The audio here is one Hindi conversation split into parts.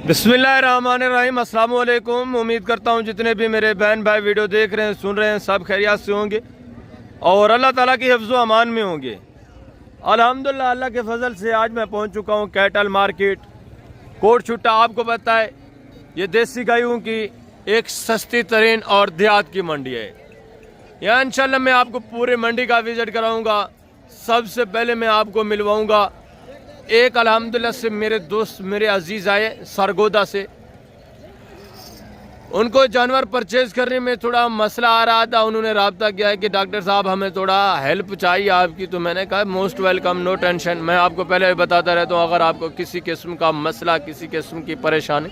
बिस्मिल्लाहिर्रहमानिर्रहीम। अस्सलाम वालेकुम। उम्मीद करता हूँ जितने भी मेरे बहन भाई वीडियो देख रहे हैं, सुन रहे हैं, सब खैरियत से होंगे और अल्लाह ताला की हिफ्ज़ व अमान में होंगे। अल्हम्दुलिल्लाह अल्लाह के फजल से आज मैं पहुँच चुका हूँ कैटल मार्केट कोट छुट्टा। आपको पता है ये देसी गायों की एक सस्ती तरीन और देहात की मंडी है। यहाँ इंशाल्लाह मैं आपको पूरे मंडी का विज़िट कराऊँगा। सबसे पहले मैं आपको मिलवाऊँगा एक अल्हम्दुलिल्लाह से मेरे दोस्त मेरे अजीज़ आए सरगोदा से। उनको जानवर परचेज़ करने में थोड़ा मसला आ रहा था। उन्होंने रब्ता किया है कि डॉक्टर साहब हमें थोड़ा हेल्प चाहिए आपकी। तो मैंने कहा मोस्ट वेलकम, नो टेंशन। मैं आपको पहले भी बताता रहता हूँ, अगर आपको किसी किस्म का मसला, किसी किस्म की परेशानी,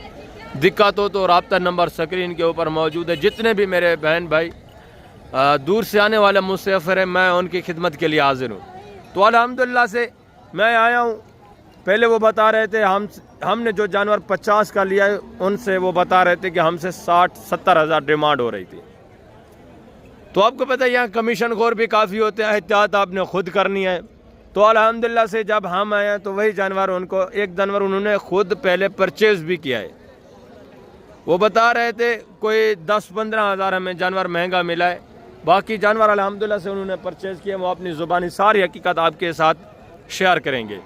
दिक्कत हो तो रब्ता नंबर स्क्रीन के ऊपर मौजूद है। जितने भी मेरे बहन भाई दूर से आने वाले मुसाफिर हैं, मैं उनकी खिदमत के लिए हाजिर हूँ। तो अल्हम्दुलिल्लाह से मैं आया हूँ। पहले वो बता रहे थे हमने जो जानवर 50 का लिया है, उनसे वो बता रहे थे कि हमसे 60-70 हज़ार डिमांड हो रही थी। तो आपको पता है यहाँ कमीशन खोर भी काफ़ी होते हैं, एहतियात आपने खुद करनी है। तो अल्हम्दुलिल्लाह से जब हम आए हैं तो वही जानवर उनको एक जानवर उन्होंने खुद पहले परचेज़ भी किया है। वो बता रहे थे कोई 10-15 हज़ार हमें जानवर महंगा मिला है, बाकी जानवर अल्हम्दुलिल्लाह से उन्होंने परचेज़ किया। वो अपनी ज़ुबानी सारी हकीकत आपके साथ शेयर करेंगे।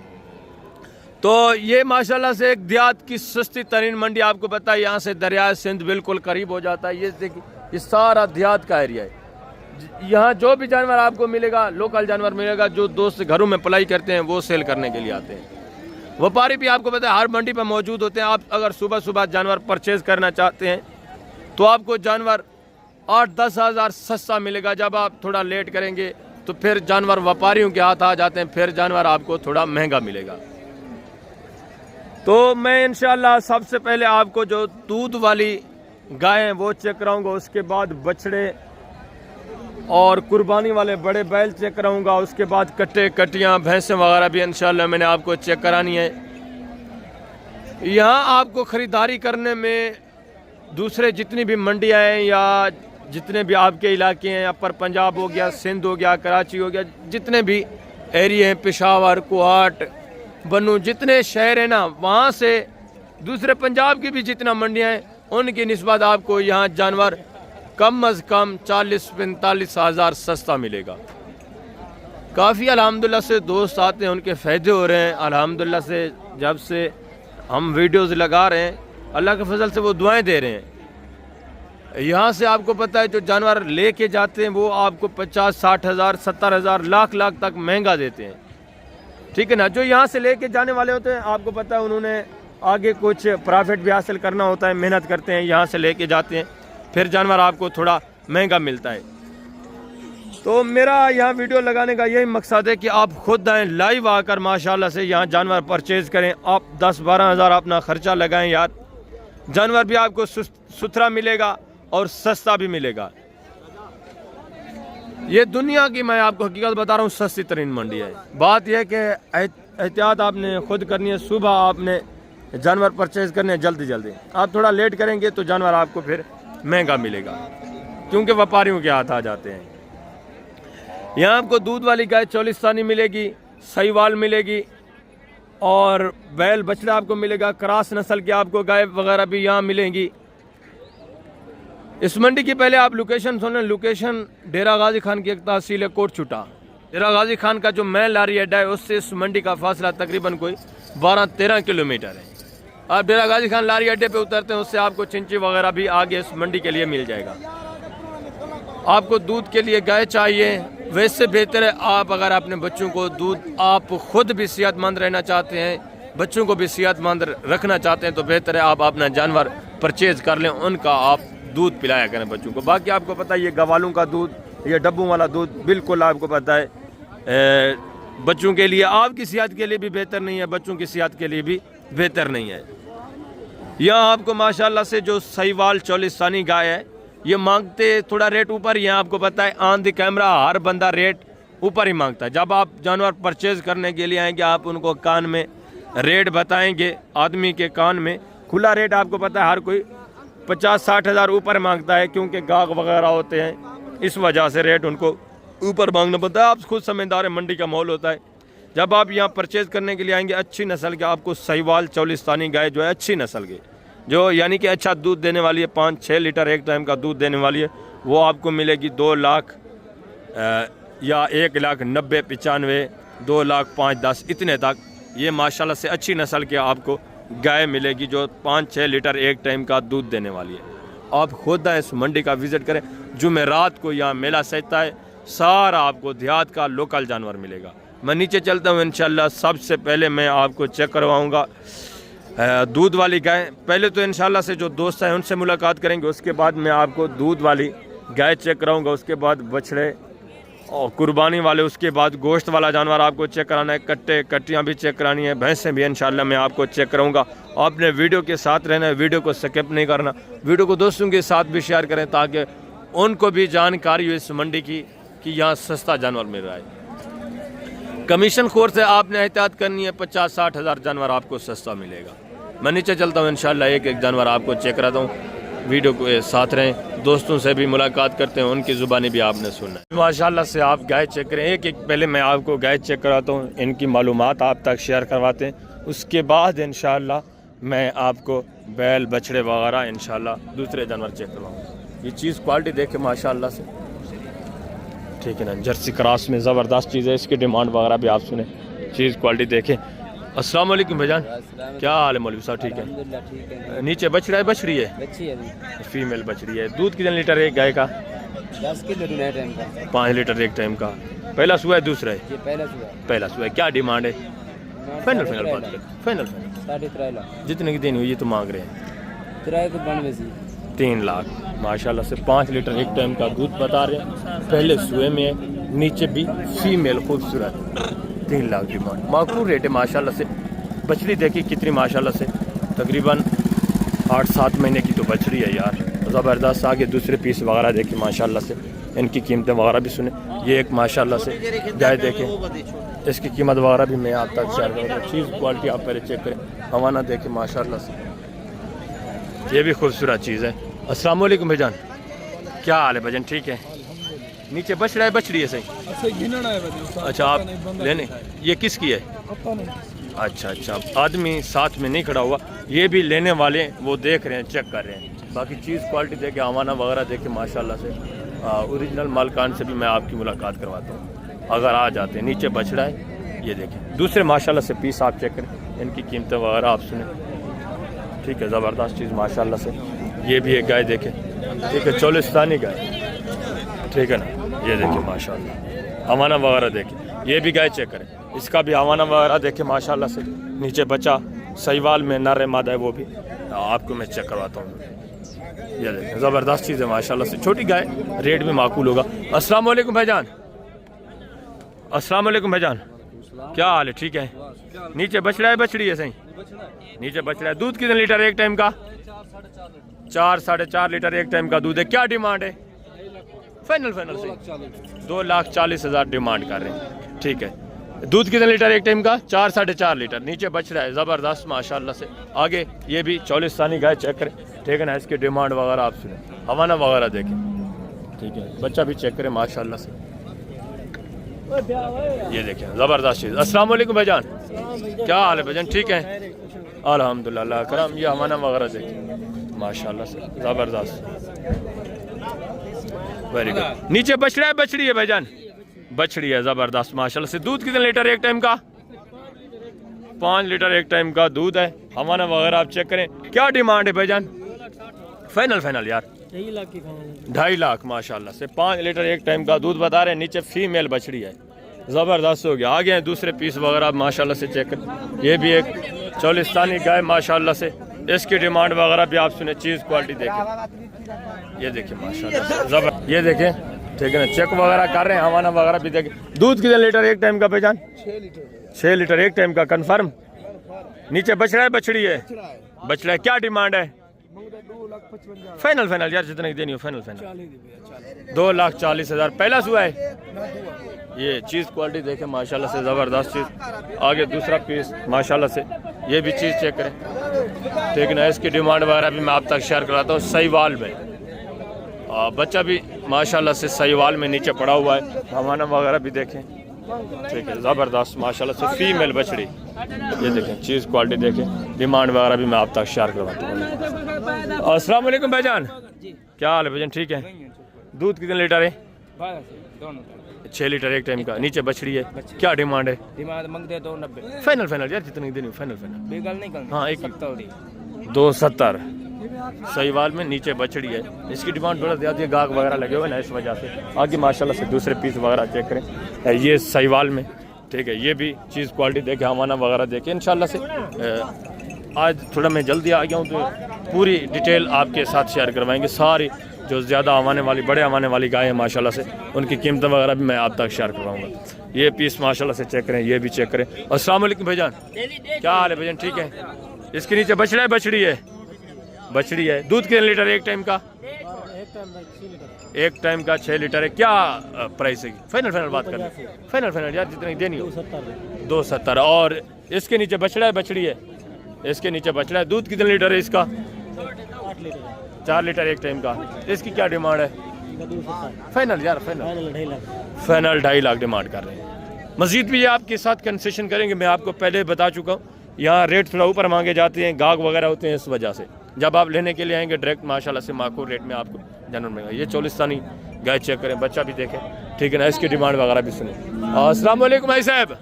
तो ये माशाल्लाह से एक देहात की सस्ती तरीन मंडी। आपको पता है यहाँ से दरिया सिंध बिल्कुल करीब हो जाता है। ये देखिए, ये सारा देहात का एरिया है। यहाँ जो भी जानवर आपको मिलेगा, लोकल जानवर मिलेगा। जो दोस्त घरों में पलाई करते हैं वो सेल करने के लिए आते हैं। व्यापारी भी आपको पता है हर मंडी पर मौजूद होते हैं। आप अगर सुबह सुबह जानवर परचेज़ करना चाहते हैं तो आपको जानवर 8-10 हज़ार सस्ता मिलेगा। जब आप थोड़ा लेट करेंगे तो फिर जानवर व्यापारियों के हाथ आ जाते हैं, फिर जानवर आपको थोड़ा महंगा मिलेगा। तो मैं इंशाल्लाह सबसे पहले आपको जो दूध वाली गाय हैं वो चेक कराऊंगा, उसके बाद बछड़े और कुर्बानी वाले बड़े बैल चेक कराऊंगा, उसके बाद कट्टे कटियां भैंसें वगैरह भी इंशाल्लाह मैंने आपको चेक करानी है। यहाँ आपको ख़रीदारी करने में दूसरे जितनी भी मंडियाँ हैं या जितने भी आपके इलाके हैं, अपर पंजाब हो गया, सिंध हो गया, कराची हो गया, जितने भी एरिए हैं, पेशावर, कुहाट, बनू, जितने शहर हैं ना, वहाँ से दूसरे पंजाब की भी जितना मंडियाँ हैं उनकी निस्बत आपको यहाँ जानवर कम अज़ कम 40-45 हज़ार सस्ता मिलेगा। काफ़ी अल्हम्दुलिल्लाह से दोस्त आते हैं, उनके फ़ायदे हो रहे हैं। अल्हम्दुलिल्लाह से जब से हम वीडियोज़ लगा रहे हैं, अल्लाह के फजल से वो दुआएँ दे रहे हैं। यहाँ से आपको पता है जो जानवर लेके जाते हैं वो आपको 50-60 हज़ार, 70 हज़ार, लाख तक महंगा देते हैं, ठीक है ना। जो यहाँ से लेके जाने वाले होते हैं आपको पता है उन्होंने आगे कुछ प्रॉफिट भी हासिल करना होता है, मेहनत करते हैं, यहाँ से लेके जाते हैं, फिर जानवर आपको थोड़ा महंगा मिलता है। तो मेरा यहाँ वीडियो लगाने का यही मकसद है कि आप खुद आएँ, लाइव आकर माशाल्लाह से यहाँ जानवर परचेज़ करें। आप 10-12 हज़ार अपना ख़र्चा लगाएं यार, जानवर भी आपको सुथरा मिलेगा और सस्ता भी मिलेगा। ये दुनिया की मैं आपको हकीकत बता रहा हूँ, सस्ती तरीन मंडी है। बात यह है कि एहतियात आपने खुद करनी है। सुबह आपने जानवर परचेज़ करने हैं जल्दी। आप थोड़ा लेट करेंगे तो जानवर आपको फिर महंगा मिलेगा, क्योंकि व्यापारियों के हाथ आ जाते हैं। यहाँ आपको दूध वाली गाय चोलिस्तानी मिलेगी, सहीवाल मिलेगी और बैल बछड़ा आपको मिलेगा। क्रॉस नस्ल की आपको गाय वगैरह भी यहाँ मिलेंगी। इस मंडी की पहले आप लोकेशन सुनें। लोकेशन डेरा गाजी खान की एक तहसील है कोट छुट्टा। डेरा गाजी खान का जो मेन लारी अड्डा है उससे इस मंडी का फासला तकरीबन कोई 12-13 किलोमीटर है। आप डेरा गाजी खान लारी अड्डे पे उतरते हैं, उससे आपको चिंची वगैरह भी आगे इस मंडी के लिए मिल जाएगा। आपको दूध के लिए गाय चाहिए, वैसे बेहतर है आप अगर अपने बच्चों को दूध, आप खुद भी सेहतमंद रहना चाहते हैं, बच्चों को भी सेहतमंद रखना चाहते हैं, तो बेहतर है आप अपना जानवर परचेज़ कर लें, उनका आप दूध पिलाया करें बच्चों को। बाकी आपको पता है ये गवालों का दूध, ये डब्बों वाला दूध बिल्कुल आपको पता है बच्चों के लिए, आपकी सेहत के लिए भी बेहतर नहीं है, बच्चों की सेहत के लिए भी बेहतर नहीं है। यहाँ आपको माशाल्लाह से जो सहीवाल चोलिस्तानी गाय है ये मांगते थोड़ा रेट ऊपर। यहाँ आपको पता है ऑन द कैमरा हर बंदा रेट ऊपर ही मांगता है। जब आप जानवर परचेज़ करने के लिए आएंगे आप उनको कान में रेट बताएंगे, आदमी के कान में खुला रेट आपको पता है हर कोई 50-60 हज़ार ऊपर मांगता है, क्योंकि गाहक वगैरह होते हैं, इस वजह से रेट उनको ऊपर मांगना पड़ता है। आप खुद समझदार है, मंडी का माहौल होता है। जब आप यहाँ परचेज़ करने के लिए आएंगे अच्छी नस्ल के आपको सहीवाल चोलिस्तानी गाय जो है अच्छी नस्ल के जो यानी कि अच्छा दूध देने वाली है, 5-6 लीटर एक टाइम का दूध देने वाली है, वो आपको मिलेगी 2 लाख या 1,90,95, 2 लाख 5-10 इतने तक। ये माशाल्लाह से अच्छी नस्ल की आपको गाय मिलेगी जो 5-6 लीटर एक टाइम का दूध देने वाली है। आप खुद आए इस मंडी का विज़िट करें, जुमेरात को यहाँ मेला सजता है, सारा आपको देहात का लोकल जानवर मिलेगा। मैं नीचे चलता हूँ इंशाल्लाह। सबसे पहले मैं आपको चेक करवाऊँगा दूध वाली गाय। पहले तो इंशाल्लाह से जो दोस्त हैं उनसे मुलाकात करेंगे, उसके बाद मैं आपको दूध वाली गाय चेक कराऊँगा, उसके बाद बछड़े और कुर्बानी वाले, उसके बाद गोश्त वाला जानवर आपको चेक कराना है, कट्टियाँ भी चेक करानी है, भैंसें भी इंशाल्लाह मैं आपको चेक कराऊंगा। आपने वीडियो के साथ रहना है, वीडियो को स्किप नहीं करना, वीडियो को दोस्तों के साथ भी शेयर करें ताकि उनको भी जानकारी हो इस मंडी की कि यहाँ सस्ता जानवर मिल रहा है। कमीशन खोर से आपने एहतियात करनी है, 50-60 हज़ार जानवर आपको सस्ता मिलेगा। मैं नीचे चलता हूँ इंशाल्लाह, एक एक जानवर आपको चेक कराता हूँ। वीडियो के साथ रहें, दोस्तों से भी मुलाकात करते हैं, उनकी ज़ुबानी भी आपने सुनना है। माशाल्लाह से आप गाय चेक करें, एक एक पहले मैं आपको गाय चेक कराता हूँ, इनकी मालूमात आप तक शेयर करवाते हैं, उसके बाद इंशाल्लाह मैं आपको बैल बछड़े वगैरह इंशाल्लाह दूसरे जानवर चेक करवाऊँगा। ये चीज़ क्वालिटी देखे माशाल्लाह से, ठीक है ना, जर्सी क्रॉस में ज़बरदस्त चीज़ है, इसकी डिमांड वगैरह भी आप सुने, चीज़ क्वालिटी देखें। अस्सलाम वालेकुम भाईजान, क्या हाल है मौलवी साहब? ठीक है। नीचे बछड़ा है, बछड़ी है? फीमेल बछड़ी है। दूध कितने लीटर है गाय का? 10 टाइम का। 5 लीटर एक टाइम का। पहला सुबह है, दूसरा है? पहला सुबह है। क्या डिमांड है? फाइनल बात करें, फाइनल 3.5 लाख। जितने की देनी हुई ये तो मांग रहे हैं? किराए को 92 3 लाख। माशाल्लाह से 5 लीटर एक टाइम का दूध बता रहे हैं, पहले सुबह में है, नीचे भी फीमेल खूबसूरत। 3 लाख डिमांड, माकूल रेट है माशाल्लाह से। बछड़ी देखी कितनी माशाल्लाह से, तकरीबन 8-7 महीने की तो बछड़ी है यार, ज़बरदस्त। आगे दूसरे पीस वगैरह देखे माशाल्लाह से, इनकी कीमतें वगैरह भी सुने। ये एक माशाल्लाह से गाय देखें, इसकी कीमत वगैरह भी मैं आप तक शेयर करूँगा। चीज़ क्वालिटी आप पहले चेक करें, हवाना देखें माशाल्लाह से, ये भी खूबसूरत चीज़ है। अस्सलाम वालेकुम भाईजान, क्या हाल है भाईजान? ठीक है। नीचे बछड़ा है, बछड़ी है? सही। अच्छा, आप लेने, ये किसकी है? अच्छा, आदमी साथ में नहीं खड़ा हुआ, ये भी लेने वाले वो देख रहे हैं, चेक कर रहे हैं। बाकी चीज़ क्वालिटी देखे, हवाना वगैरह देखे माशाल्लाह से, ओरिजिनल मालकान से भी मैं आपकी मुलाकात करवाता हूँ अगर आ जाते हैं। नीचे बछड़ा है, ये देखें। दूसरे माशाल्लाह से पीस आप चेक करें, इनकी कीमतें वगैरह आप सुने, ठीक है, ज़बरदस्त चीज़ माशाल्लाह से। ये भी एक गाय देखें, ठीक है, चोलिस्तानी गाय, ठीक है ना, ये देखिए माशाल्लाह, हवाना वगैरह देखें। ये भी गाय चेक करें, इसका भी हवाना वगैरह देखें माशाल्लाह से। नीचे बच्चा सहीवाल में नर मादा है, वो भी आपको मैं चेक करवाता हूँ। ये देखें, ज़बरदस्त चीज़ है माशाल्लाह से, छोटी गाय, रेट भी माकूल होगा। अस्सलाम वालेकुम भाईजान, अस्सलाम वालेकुम भाईजान, क्या हाल है? ठीक है। नीचे बछड़ा है, बछड़ी है? सही। नीचे बछड़ा है। दूध कितने लीटर एक टाइम का? 4-4.5 लीटर एक टाइम का दूध है। क्या डिमांड है? फाइनल से 2,40,000 डिमांड कर रहे हैं, ठीक है। दूध कितने लीटर एक टाइम का? 4-4.5 लीटर। नीचे बछड़ा है, ज़बरदस्त माशाल्लाह से। आगे ये भी चौलिस्तानी गाय चेक करें, ठीक है ना, इसकी डिमांड वगैरह आप सुने, हवाना वगैरह देखें, ठीक है। बच्चा भी चेक करें माशाल्लाह से, ये देखें, ज़बरदस्त चीज़। अस्सलाम वालेकुम भाईजान, क्या हाल है भाईजान? ठीक है, अल्हम्दुलिल्लाह करम। ये हवाना वगैरह देखें माशाल्लाह से, ज़बरदस्त, वेरी गुड। नीचे बछड़ा है, बछड़ी है भाईजान? बछड़ी है, ज़बरदस्त माशाल्लाह से। दूध कितने लीटर एक टाइम का? 5 लीटर एक टाइम का दूध है। हवाना वगैरह आप चेक करें। क्या डिमांड है भाईजान? फाइनल यार 2.5 लाख माशाल्लाह से। 5 लीटर एक टाइम का दूध बता रहे हैं। नीचे फीमेल बछड़ी है, ज़बरदस्त हो गया। आगे हैं दूसरे पीस वगैरह माशाल्लाह से चेक करें। ये भी एक चौलिस्तानी गाय माशाल्लाह से, इसकी डिमांड वगैरह भी आप सुने। चीज़ क्वालिटी देखें, ये देखिए माशाल्लाह ज़बर, ये देखें, ठीक है ना, चेक वगैरह कर रहे हैं, हवाना वगैरह भी देखें। दूध कितने लीटर एक टाइम का भाईजान? 6 लीटर एक टाइम का कंफर्म। नीचे बछड़ा है, बछड़ी है? बछड़ा है। क्या डिमांड है? फाइनल यार, जितने की देनी हो फाइनल 2,40,000। पहला सुआ है। ये चीज़ क्वालिटी देखें माशाल्लाह से, ज़बरदस्त चीज़। आगे दूसरा पीस माशाल्लाह से, ये भी चीज़ चेक करें, ठीक है ना। इसकी डिमांड वगैरह भी मैं आप तक शेयर कराता हूँ। सहीवाल में बच्चा भी माशाल्लाह से सहीवाल में नीचे पड़ा हुआ है, हवाना वगैरह भी देखें, ठीक है, ज़बरदस्त माशाल्लाह से फीमेल बछड़ी। ये देखें चीज़ क्वालिटी देखें, डिमांड वगैरह भी मैं आप तक शेयर करवाता हूँ। अस्सलाम वालेकुम भाईजान, क्या हाल है भाईजान? ठीक है। दूध कितने लीटर है? 6 लीटर एक टाइम का। नीचे बछड़ी है, क्या डिमांड है? डिमांड मंग दे 290। फाइनल यार, जितनी देनी फाइनल। बेगल नहीं करनी। हाँ, एक 70 270 सहीवाल में नीचे बछड़ी है। इसकी डिमांड थोड़ा ज़्यादा है, गाहक वगैरह लगे हुए ना, इस वजह से। आगे माशाल्लाह से दूसरे पीस वगैरह चेक करें, ये सहीवाल में। ठीक है, ये भी चीज़ क्वालिटी देखे, हवाना वगैरह देखे इंशाल्लाह से। आज थोड़ा मैं जल्दी आ गया हूँ तो पूरी डिटेल आपके साथ शेयर करवाएंगे। सारी जो ज़्यादा आवाने वाली, बड़े आवाने वाली गाय हैं माशाल्लाह से, उनकी कीमत वगैरह भी मैं आप तक शेयर करवाऊँगा। ये पीस माशाल्लाह से चेक करें, ये भी चेक करें। अस्सलाम वालेकुम भाईजान, क्या हाल है भाईजान? ठीक है। इसके नीचे बछड़ा है, बछड़ी है? बछड़ी है। दूध कितने लीटर है एक टाइम का? एक टाइम का 6 लीटर है। क्या प्राइस है? फाइनल बात कर, फाइनल यार, जितनी देनी हो। 270। और इसके नीचे बछड़ा है, बछड़ी है? इसके नीचे बछड़ा है। दूध कितने लीटर है इसका? 4 लीटर एक टाइम का। इसकी क्या डिमांड है? फाइनल यार, फाइनल 2.5 लाख डिमांड कर रहे हैं। मजीद भी ये आपके साथ कंसेशन करेंगे, मैं आपको पहले बता चुका हूँ। यहाँ रेट थोड़ा ऊपर मांगे जाते हैं, गाहक वगैरह होते हैं, इस वजह से। जब आप लेने के लिए आएंगे डायरेक्ट माशाल्लाह से माकूल रेट में आपको जानवर मिलेगा। ये चोलिस्तानी गाय चेक करें, बच्चा भी देखें, ठीक है ना। इसकी डिमांड वगैरह भी सुने। अस्सलाम वालेकुम भाई साहब,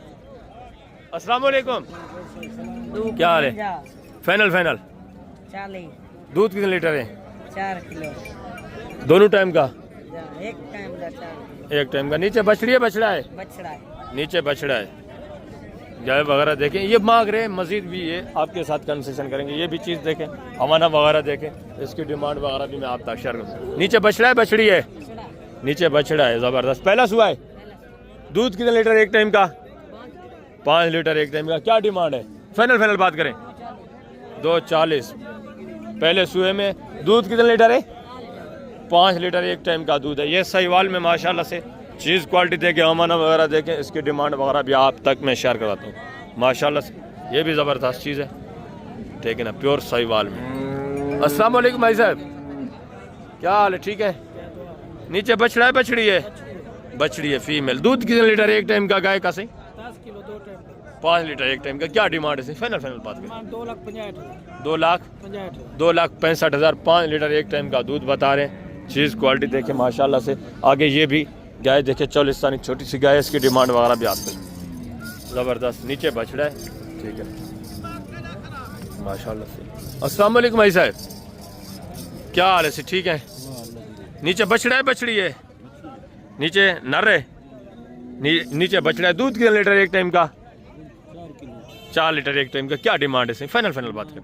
अस्सलाम वालेकुम, क्या हाल है? फाइनल 40। दूध कितने लीटर है? 4 किलो दोनों टाइम का? एक टाइम का 4। एक टाइम का। नीचे बछड़ी है, बछड़ा है? बछड़ा है। नीचे बछड़ा है। गाय वगैरह देखें, ये मांग रहे हैं, मजीद भी ये आपके साथ कंसेशन करेंगे। ये भी चीज़ देखें, हवाना वगैरह देखें, इसकी डिमांड वगैरह भी मैं आप तक शेयर करूँ। नीचे बछड़ा है, बछड़ी है? नीचे बछड़ा है, ज़बरदस्त। पहला सुआ है। दूध कितने लीटर एक टाइम का? 5 लीटर एक टाइम का। क्या डिमांड है? फाइनल बात करें। 240। पहले सुए में दूध कितने लीटर है? 5 लीटर एक टाइम का दूध है। ये सहीवाल में माशाल्लाह से चीज़ क्वालिटी देखें, हमाना वगैरह देखें, इसकी डिमांड वगैरह भी आप तक मैं शेयर करवाता हूँ माशाल्लाह से। ये भी ज़बरदस्त चीज़ है, ठीक है ना, प्योर सहीवाल में। अस्सलाम वालेकुम भाई साहब, क्या हाल है? ठीक है। नीचे बछड़ा है, बछड़ी है? बछड़ी है, फीमेल। दूध कितने लीटर एक टाइम का गाय का? सही 10 किलो 2 टाइम। 5 लीटर एक टाइम का। क्या डिमांड है? फाइनल बात करें। 2,65,000। 2,65,000 5 लीटर एक टाइम का दूध बता रहे हैं। चीज़ क्वालिटी देखें माशाल्लाह से। आगे ये भी गाय देखे, चौलिस्तानी छोटी सी गाय, इसकी डिमांड वगैरह भी आपको ज़बरदस्त। नीचे बछड़ा है, ठीक है माशाल्लाह से। अस्सलाम वालेकुम भाई साहब, क्या हाल है? से ठीक है। नीचे बछड़ा है, बछड़ी है? नीचे नर है, नीचे बछड़ा है। दूध कितने लीटर एक टाइम का? 4 लीटर एक टाइम का। क्या डिमांड है? फाइनल बात करें।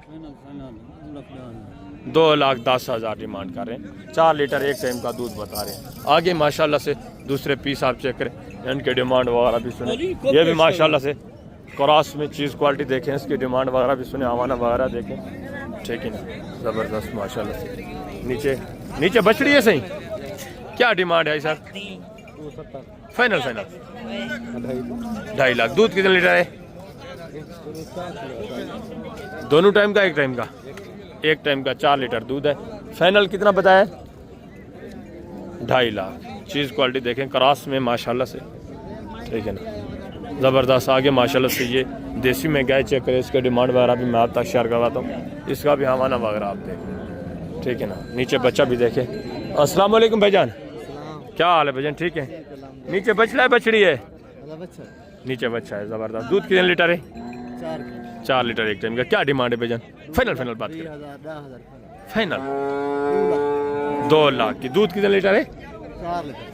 2,10,000 डिमांड कर रहे हैं। 4 लीटर एक टाइम का दूध बता रहे हैं। आगे माशाल्लाह से दूसरे पीस आप चेक करें, इनके डिमांड वगैरह भी सुने। ये भी माशाल्लाह से क्रॉस में चीज़ क्वालिटी देखें, इसकी डिमांड वगैरह भी सुने, हवाना वगैरह देखें, ठीक है ना, ज़बरदस्त माशाल्लाह से। नीचे बछड़ी है, सही? क्या डिमांड है सर? फाइनल 2.5 लाख। दूध कितने लीटर है? दोनों टाइम का? एक टाइम का? एक टाइम का 4 लीटर दूध है। फाइनल कितना बताया? 2.5 लाख। चीज़ क्वालिटी देखें, क्रॉस में माशाल्लाह से, ठीक है ना, ज़बरदस्त। आगे माशाल्लाह से ये देसी में गाय चेक करें, इसके डिमांड वगैरह भी मैं आप तक शेयर करवाता हूँ। इसका भी हवाना वगैरह आप देखें, ठीक है ना। नीचे बच्चा भी देखें। अस्सलाम वालेकुम भाईजान, क्या हाल है भाईजान? ठीक है। नीचे बछड़ा है, बछड़ी है? नीचे बच्चा है, ज़बरदस्त। दूध कितने लीटर है? 4 लीटर एक टाइम का। क्या डिमांड है भाईजान? फाइनल बात करें। फाइनल 2 लाख की। दूध कितने लीटर है?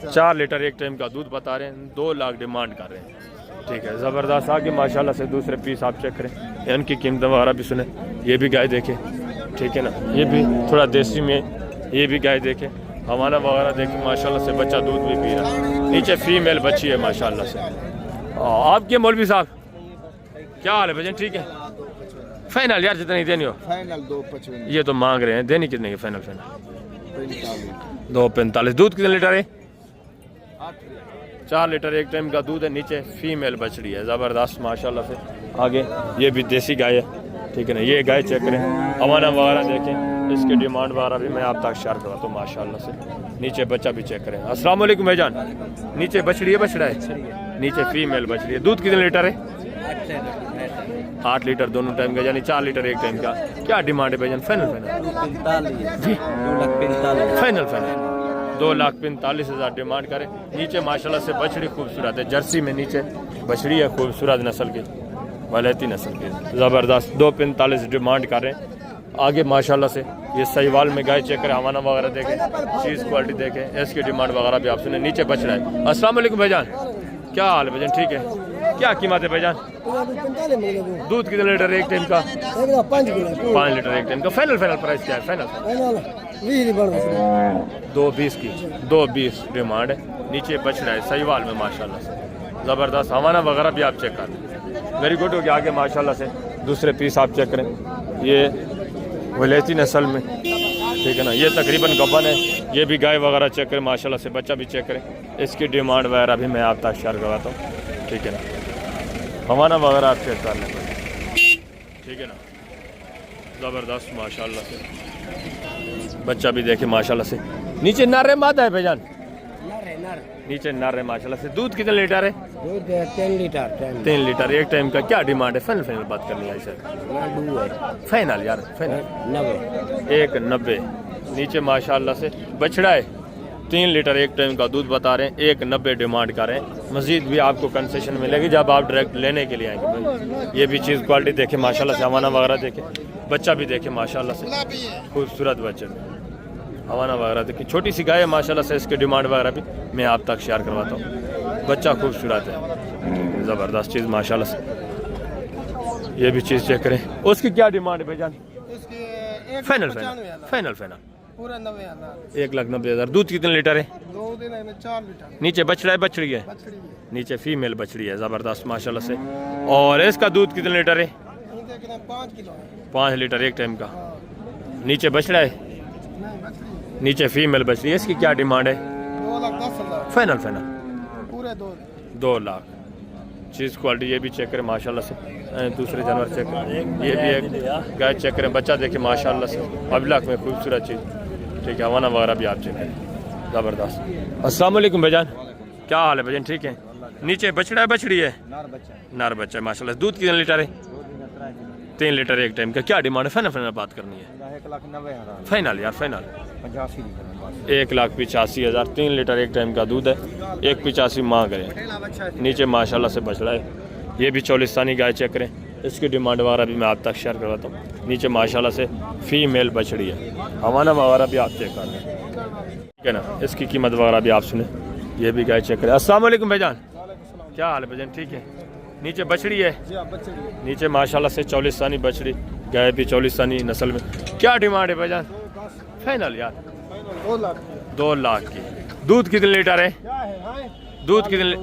4 लीटर एक टाइम का दूध बता रहे हैं। 2 लाख डिमांड कर रहे हैं, ठीक है, ज़बरदस्त। आगे माशाल्लाह से दूसरे पीस आप चेक करें, इनकी कीमत वगैरह भी सुने। ये भी गाय देखें, ठीक है ना, ये भी थोड़ा देसी में, ये भी गाय देखें, हवाना वगैरह देखें माशाल्लाह से। बच्चा दूध भी पी रहा है। नीचे फीमेल बच्ची है माशाल्लाह से। आपके मौलवी साहब, क्या हाल है भाईजान? ठीक है। फाइनल यार, जितनी देनी हो। फाइनल 2,55। ये तो मांग रहे हैं, देनी कितने की? फाइनल 2,45। दूध कितने लीटर है? 4 लीटर एक टाइम का दूध है। नीचे फीमेल बछड़ी है, ज़बरदस्त माशाल्लाह से। आगे ये भी देसी गाय है, ठीक है ना। ये गाय चेक करें, हवाना वगैरह देखें, इसकी डिमांड वगैरह भी मैं आप तक शेयर करवाता हूँ माशाल्लाह से। नीचे बच्चा भी चेक करें। अस्सलाम वालेकुम भाईजान, नीचे बछड़ी है, बछड़ा है? नीचे फीमेल बछड़ी है। दूध कितने लीटर है? 8 लीटर दोनों टाइम का, यानी 4 लीटर एक टाइम का। क्या डिमांड है भाईजान? फाइनल जी, फाइनल 2,45,000 डिमांड करें। नीचे माशाल्लाह से बछड़ी खूबसूरत है, जर्सी में नीचे बछड़ी है, खूबसूरत नस्ल की, वलैती नस्ल की, ज़बरदस्त। 2,45 डिमांड कर रहे हैं। आगे माशाल्लाह से ये सहीवाल में गाय चेक करें, हवाना वगैरह देखें, चीज़ क्वालिटी देखें, इसकी डिमांड वगैरह भी आप सुने। नीचे बछड़ा है। अस्सलाम वालेकुम भाईजान, क्या हाल है भाईजान? ठीक है। क्या कीमत है भाईजान? दूध कितने लीटर एक टाइम का? 5 लीटर एक टाइम का। फाइनल प्राइस क्या है? फाइनल 2,20 की, 2,20 डिमांड है। नीचे बछड़ा है सहीवाल में माशाल्लाह से, ज़बरदस्त। हवाना वगैरह भी आप चेक कर लें, वेरी गुड हो गया। आगे माशाल्लाह से दूसरे पीस आप चेक करें, ये वलैती नस्ल में, ठीक है ना। ये तकरीबन गबन है। ये भी गाय वगैरह चेक करें माशाल्लाह से, बच्चा भी चेक करें, इसकी डिमांड वगैरह भी मैं आप तक शेयर करवाता हूँ, ठीक है ना। हवाना वगैरह आप चेक कर लें, ठीक है ना। ज़बरदस्त माशाल्लाह से, बच्चा भी देखे माशाल्लाह से। नीचे नर है मादा है भाईजान? नीचे नर है माशाल्लाह से। दूध कितने लीटर है? 3 लीटर एक टाइम का। क्या डिमांड है? फाइनल बात करनी है सर। फाइनल यार, फाइनल 1,90। नीचे माशाल्लाह से बछड़ा है, 3 लीटर एक टाइम का दूध बता रहे हैं, 1,90 डिमांड कर रहे हैं। मजीद भी आपको कंसेशन मिलेगी जब आप डायरेक्ट लेने के लिए आएंगे भाई। ये भी चीज़ क्वालिटी देखे माशाल्लाह से, हवाना वगैरह देखे, बच्चा भी देखे माशाल्लाह से, खूबसूरत बच्चे में हवाना वगैरह देखिए। छोटी सी गाय है माशाल्लाह से, इसकी डिमांड वगैरह भी मैं आप तक शेयर करवाता हूँ। बच्चा खूबसूरत है, ज़बरदस्त चीज़ माशाल्लाह से। ये भी चीज़ चेक करें। उसकी क्या डिमांड है भाईजान? फाइनल 1,90,000। दूध कितने लीटर है? 4 लीटर। नीचे बछड़ा है बछड़ी है? नीचे फीमेल बछड़ी है, ज़बरदस्त माशाल्लाह से। और इसका दूध कितने लीटर है? 5 किलो। 5 लीटर एक टाइम का। नीचे बछड़ा है, नीचे फीमेल बछड़ी है। इसकी क्या डिमांड है? 2,10,000। फाइनल पूरे 2 लाख। चीज़ क्वालिटी ये भी चेक करें माशाल्लाह से। दूसरे जानवर चेक करें, ये भी एक गाय चेक करें, बच्चा देखें माशाल्लाह से, अबलख में खूबसूरत चीज़, ठीक है। हवाना वगैरह भी आप चेक करें, ज़बरदस्त। अस्सलाम वालेकुम भाईजान, क्या हाल है भाईजान? ठीक है। नीचे बछड़ा है बछड़ी है? नर बच्चा है माशाल्लाह। दूध कितने लीटर है? 3 लीटर एक टाइम का। क्या डिमांड है? फाइनल बात करनी है। 1,90,000। फाइनल यार, फाइनल 85 लीटर। 1,85,000। 3 लीटर एक टाइम का दूध है, 1,85 मांग रहे हैं। नीचे माशाल्लाह से बछड़ा है। ये भी चौलिस्तानी गाय चेक करें, इसकी डिमांड वगैरह भी मैं आप तक शेयर करवाता हूँ। नीचे माशाल्लाह से फीमेल बछड़ी है, हवाना वगैरह भी आप चेक कर लें, ठीक है ना। इसकी कीमत वगैरह भी आप सुने। ये भी गाय चेक करें। अस्सलाम वालेकुम भाईजान, क्या हाल है भाईजान? ठीक है। नीचे बछड़ी है, नीचे माशाल्लाह से चौलिस्तानी बछड़ी, गाय भी चौलिस्तानी नस्ल में। क्या डिमांड है भाईजान? फाइनल यार 2 लाख की। दूध कितने लीटर है? दूध कितने?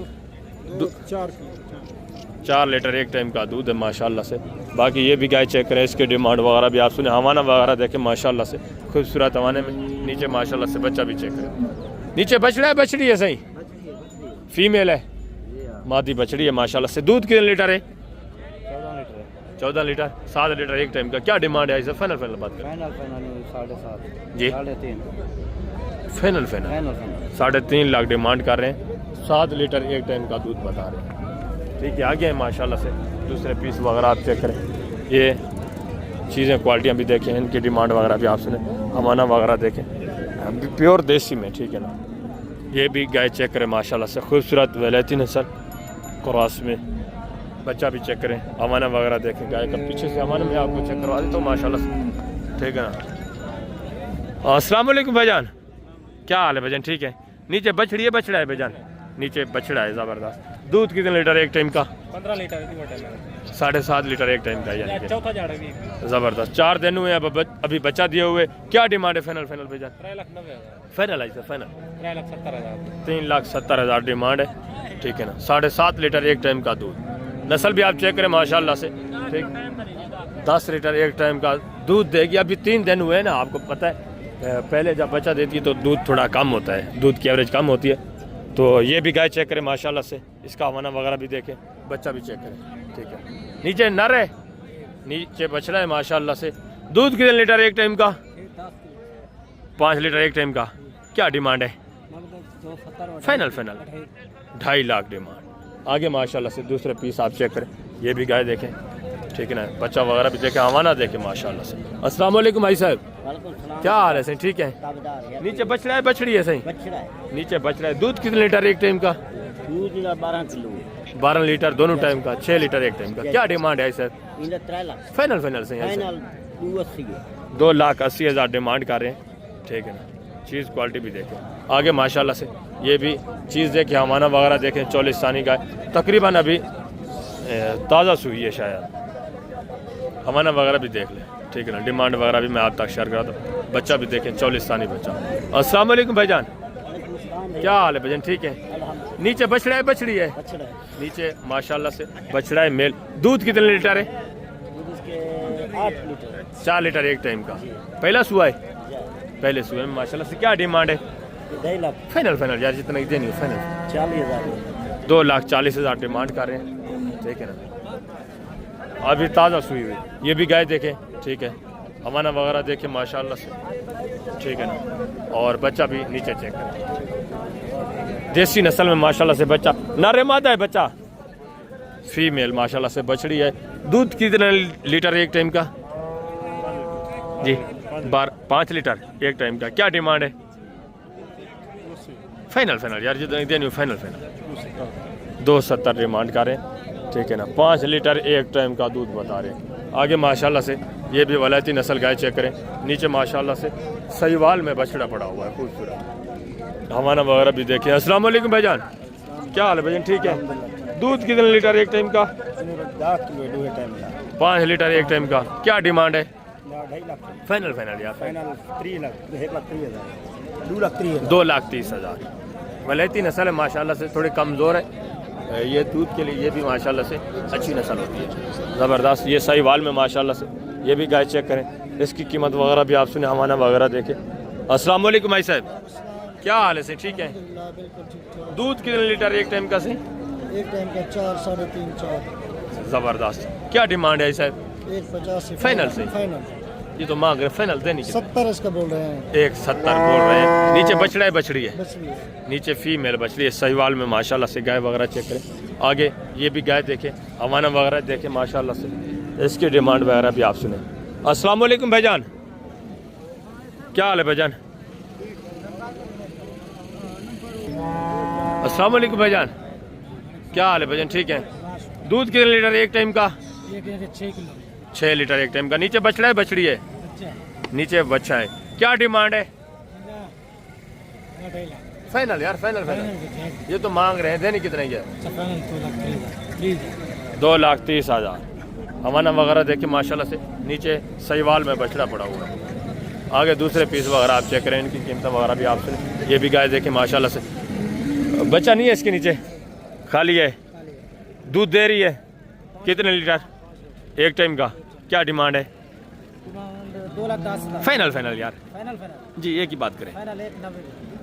4 लीटर एक टाइम का दूध है माशाल्लाह से। बाकी ये भी गाय चेक करें, इसके डिमांड वगैरह भी आप सुने। हवाना वगैरह देखें माशाल्लाह से, खूबसूरत हवाने में। नीचे माशाल्लाह से बच्चा भी चेक करें। नीचे बछड़ा है बछड़ी है? सही फीमेल है, मादी बछड़ी है माशाल्लाह से। दूध कितने लीटर है? 14 लीटर। 7 लीटर एक टाइम का। क्या डिमांड है? फाइनल बात करें। 7.5 जी, 3.5 फाइनल 3.5 लाख डिमांड कर रहे हैं। 7 लीटर एक टाइम का दूध बता रहे हैं, ठीक है। आगे हैं माशाल्लाह से दूसरे पीस वगैरह आप चेक करें। ये चीज़ें क्वालिटियाँ भी देखें, इनकी डिमांड वगैरह भी आप सुने। हमाना वगैरह देखें, प्योर देसी में, ठीक है ना। ये भी गाय चेक करें माशाल्लाह से, खूबसूरत वलैती नस्ल क्रॉस में। बच्चा भी चेक करें, हमाना वगैरह देखें। गाय का पीछे से हमारे में आपको चेक करवा देता हूँ माशाल्लाह से, ठीक है ना। अस्सलाम वालेकुम भाईजान, क्या हाल है भाईजान? ठीक है। नीचे बछड़ी है बछड़ा है भाईजान? नीचे बछड़ा है, ज़बरदस्त। दूध कितने लीटर एक टाइम का? 15 लीटर। 7.5 लीटर एक टाइम का, यानी कि चौथा झाड़ भी। ज़बरदस्त। 4 दिन हुए अभी बच्चा दिए हुए। क्या डिमांड है? फाइनल भाईजान? 3,90,000। फाइनल है सर, फाइनल 3,70,000। 3,70,000 डिमांड है, ठीक है ना। 7.5 लीटर एक टाइम का दूध। नस्ल भी आप चेक करें माशाल्लाह से, ठीक। 10 लीटर एक टाइम का दूध देगी। अभी 3 दिन हुए ना, आपको पता है पहले जब बच्चा देती है तो दूध थोड़ा कम होता है, दूध की एवरेज कम होती है। तो ये भी गाय चेक करें माशाल्लाह से, इसका हवाना वगैरह भी देखें, बच्चा भी चेक करें, ठीक है। नीचे नर है, नीचे बछड़ा है माशाल्लाह से। दूध कितने लीटर एक टाइम का? 5 लीटर एक टाइम का। क्या डिमांड है? Final 2.5 lakh demand. आगे माशाल्लाह से दूसरे पीस आप चेक करें, ये भी गाय देखें, ठीक है ना, बच्चा वगैरह भी देखें, हवाना देखें माशाल्लाह से। अस्सलाम वालेकुम भाई साहब, क्या हाल है सही? ठीक है। नीचे बछड़ा है बछड़ी है सही? नीचे बछड़ा है। दूध कितने लीटर एक टाइम का? दूध 12 किलो 12 लीटर दोनों टाइम का, 6 लीटर एक टाइम का। क्या डिमांड है सर? 3 लाख फाइनल फाइनल सही है? फाइनल 2,80,000 डिमांड कर रहे हैं, ठीक है ना। चीज़ क्वालिटी भी देखें, आगे माशाल्लाह से ये भी चीज़ देखें, हमाना वगैरह देखें, 40 सानी का तकरीबन अभी ताज़ा सूई है शायद, हमाना वगैरह भी देख लें, ठीक है ना। डिमांड वगैरह भी मैं आप तक शेयर करा दूँ। बच्चा भी देखें, 40 सानी बच्चा। अस्सलाम वालेकुम भाईजान, क्या हाल है भाईजान? ठीक है। नीचे बछड़ा है बछड़ी है? नीचे माशाल्लाह से बछड़ा है मेल। दूध कितने लीटर है? 4 लीटर एक टाइम का। पहला सुआ है? पहले सुए में माशाल्लाह से। क्या डिमांड है? 2.5 लाख फाइनल फाइनल यार, जितना ही देनी हो फाइनल। 40,000 2,40,000 डिमांड कर रहे हैं, ठीक है ना। अभी ताज़ा सुई हुई, ये भी गाय देखें, ठीक है, हवाना वगैरह देखें माशाल्लाह से, ठीक है ना। और बच्चा भी नीचे चेक करें, देसी नस्ल में माशाल्लाह से बच्चा। नारे मादा है बच्चा, फीमेल माशाल्लाह से बछड़ी है। दूध कितने लीटर एक टाइम का? जी 5 लीटर एक टाइम का। क्या डिमांड है? फाइनल फाइनल यार, जितना देनी हो फाइनल फाइनल। 270 डिमांड कर रहे हैं, ठीक है ना। 5 लीटर एक टाइम का दूध बता रहे हैं। आगे माशाल्लाह से ये भी वलायती नस्ल गाय चेक करें, नीचे माशाल्लाह से सहीवाल में बछड़ा पड़ा हुआ है खूबसूरत, हवाना वगैरह भी देखें। अस्सलाम वालेकुम भाईजान, क्या हाल है भाईजान? ठीक है। दूध कितने लीटर एक टाइम का? 5 लीटर एक टाइम का। क्या डिमांड है? 2.5 लाख फाइनल फाइनल यार, फाइनल 3 लाख 1,30,000 2,30,000। वलायती नस्ल है माशाल्लाह से, थोड़ी कमज़ोर है ये दूध के लिए, ये भी माशाल्लाह से अच्छी नस्ल होती है, ज़बरदस्त। ये सहीवाल में माशाल्लाह से ये भी गाय चेक करें, इसकी कीमत वगैरह भी आप सुने, हवाना वगैरह देखें। अस्सलाम वालेकुम भाई साहब, क्या हाल है सही? ठीक है। दूध कितने लीटर एक टाइम का सही? एक टाइम का 4, 3.5, 4। ज़बरदस्त। क्या डिमांड है साहब? 1,85 फाइनल से? फाइनल। ये तो मांग रहे फाइनल देने की। 70 इसका बोल रहे हैं। 1,70 बोल रहे हैं। नीचे बछड़ा है बछड़ी है? बछड़ी है। नीचे फीमेल बछड़ी है, सहीवाल में माशाल्लाह से गाय वगैरह चेक करें। आगे ये भी गाय देखें, हवाना वगैरह देखें माशाल्लाह से, इसकी डिमांड वगैरह भी आप सुने। अस्सलाम वालेकुम भाईजान, क्या हाल है भाईजान? अस्सलाम वालेकुम भाईजान, क्या हाल है भाईजान? ठीक है। दूध कितने लीटर एक टाइम का? 6 लीटर एक टाइम का। नीचे बछड़ा है बछड़ी है? नीचे बच्चा है। क्या डिमांड है? फाइनल यार, फाइनल फाइनल। ये तो मांग रहे हैं, देने कितने की है? 2,30,000। हवाना वगैरह देखे माशाल्लाह से, नीचे सहीवाल में बछड़ा पड़ा हुआ है। आगे दूसरे पीस वगैरह आप चेक करें, इनकी कीमत वगैरह भी आप सुने। ये भी गाय देखें माशाल्लाह से, बच्चा नहीं है इसके नीचे, खाली है। दूध दे रही है कितने लीटर एक टाइम का? क्या डिमांड है? 2,10,000 फाइनल फाइनल यार, फाइनल जी एक ही बात करें। फाइनल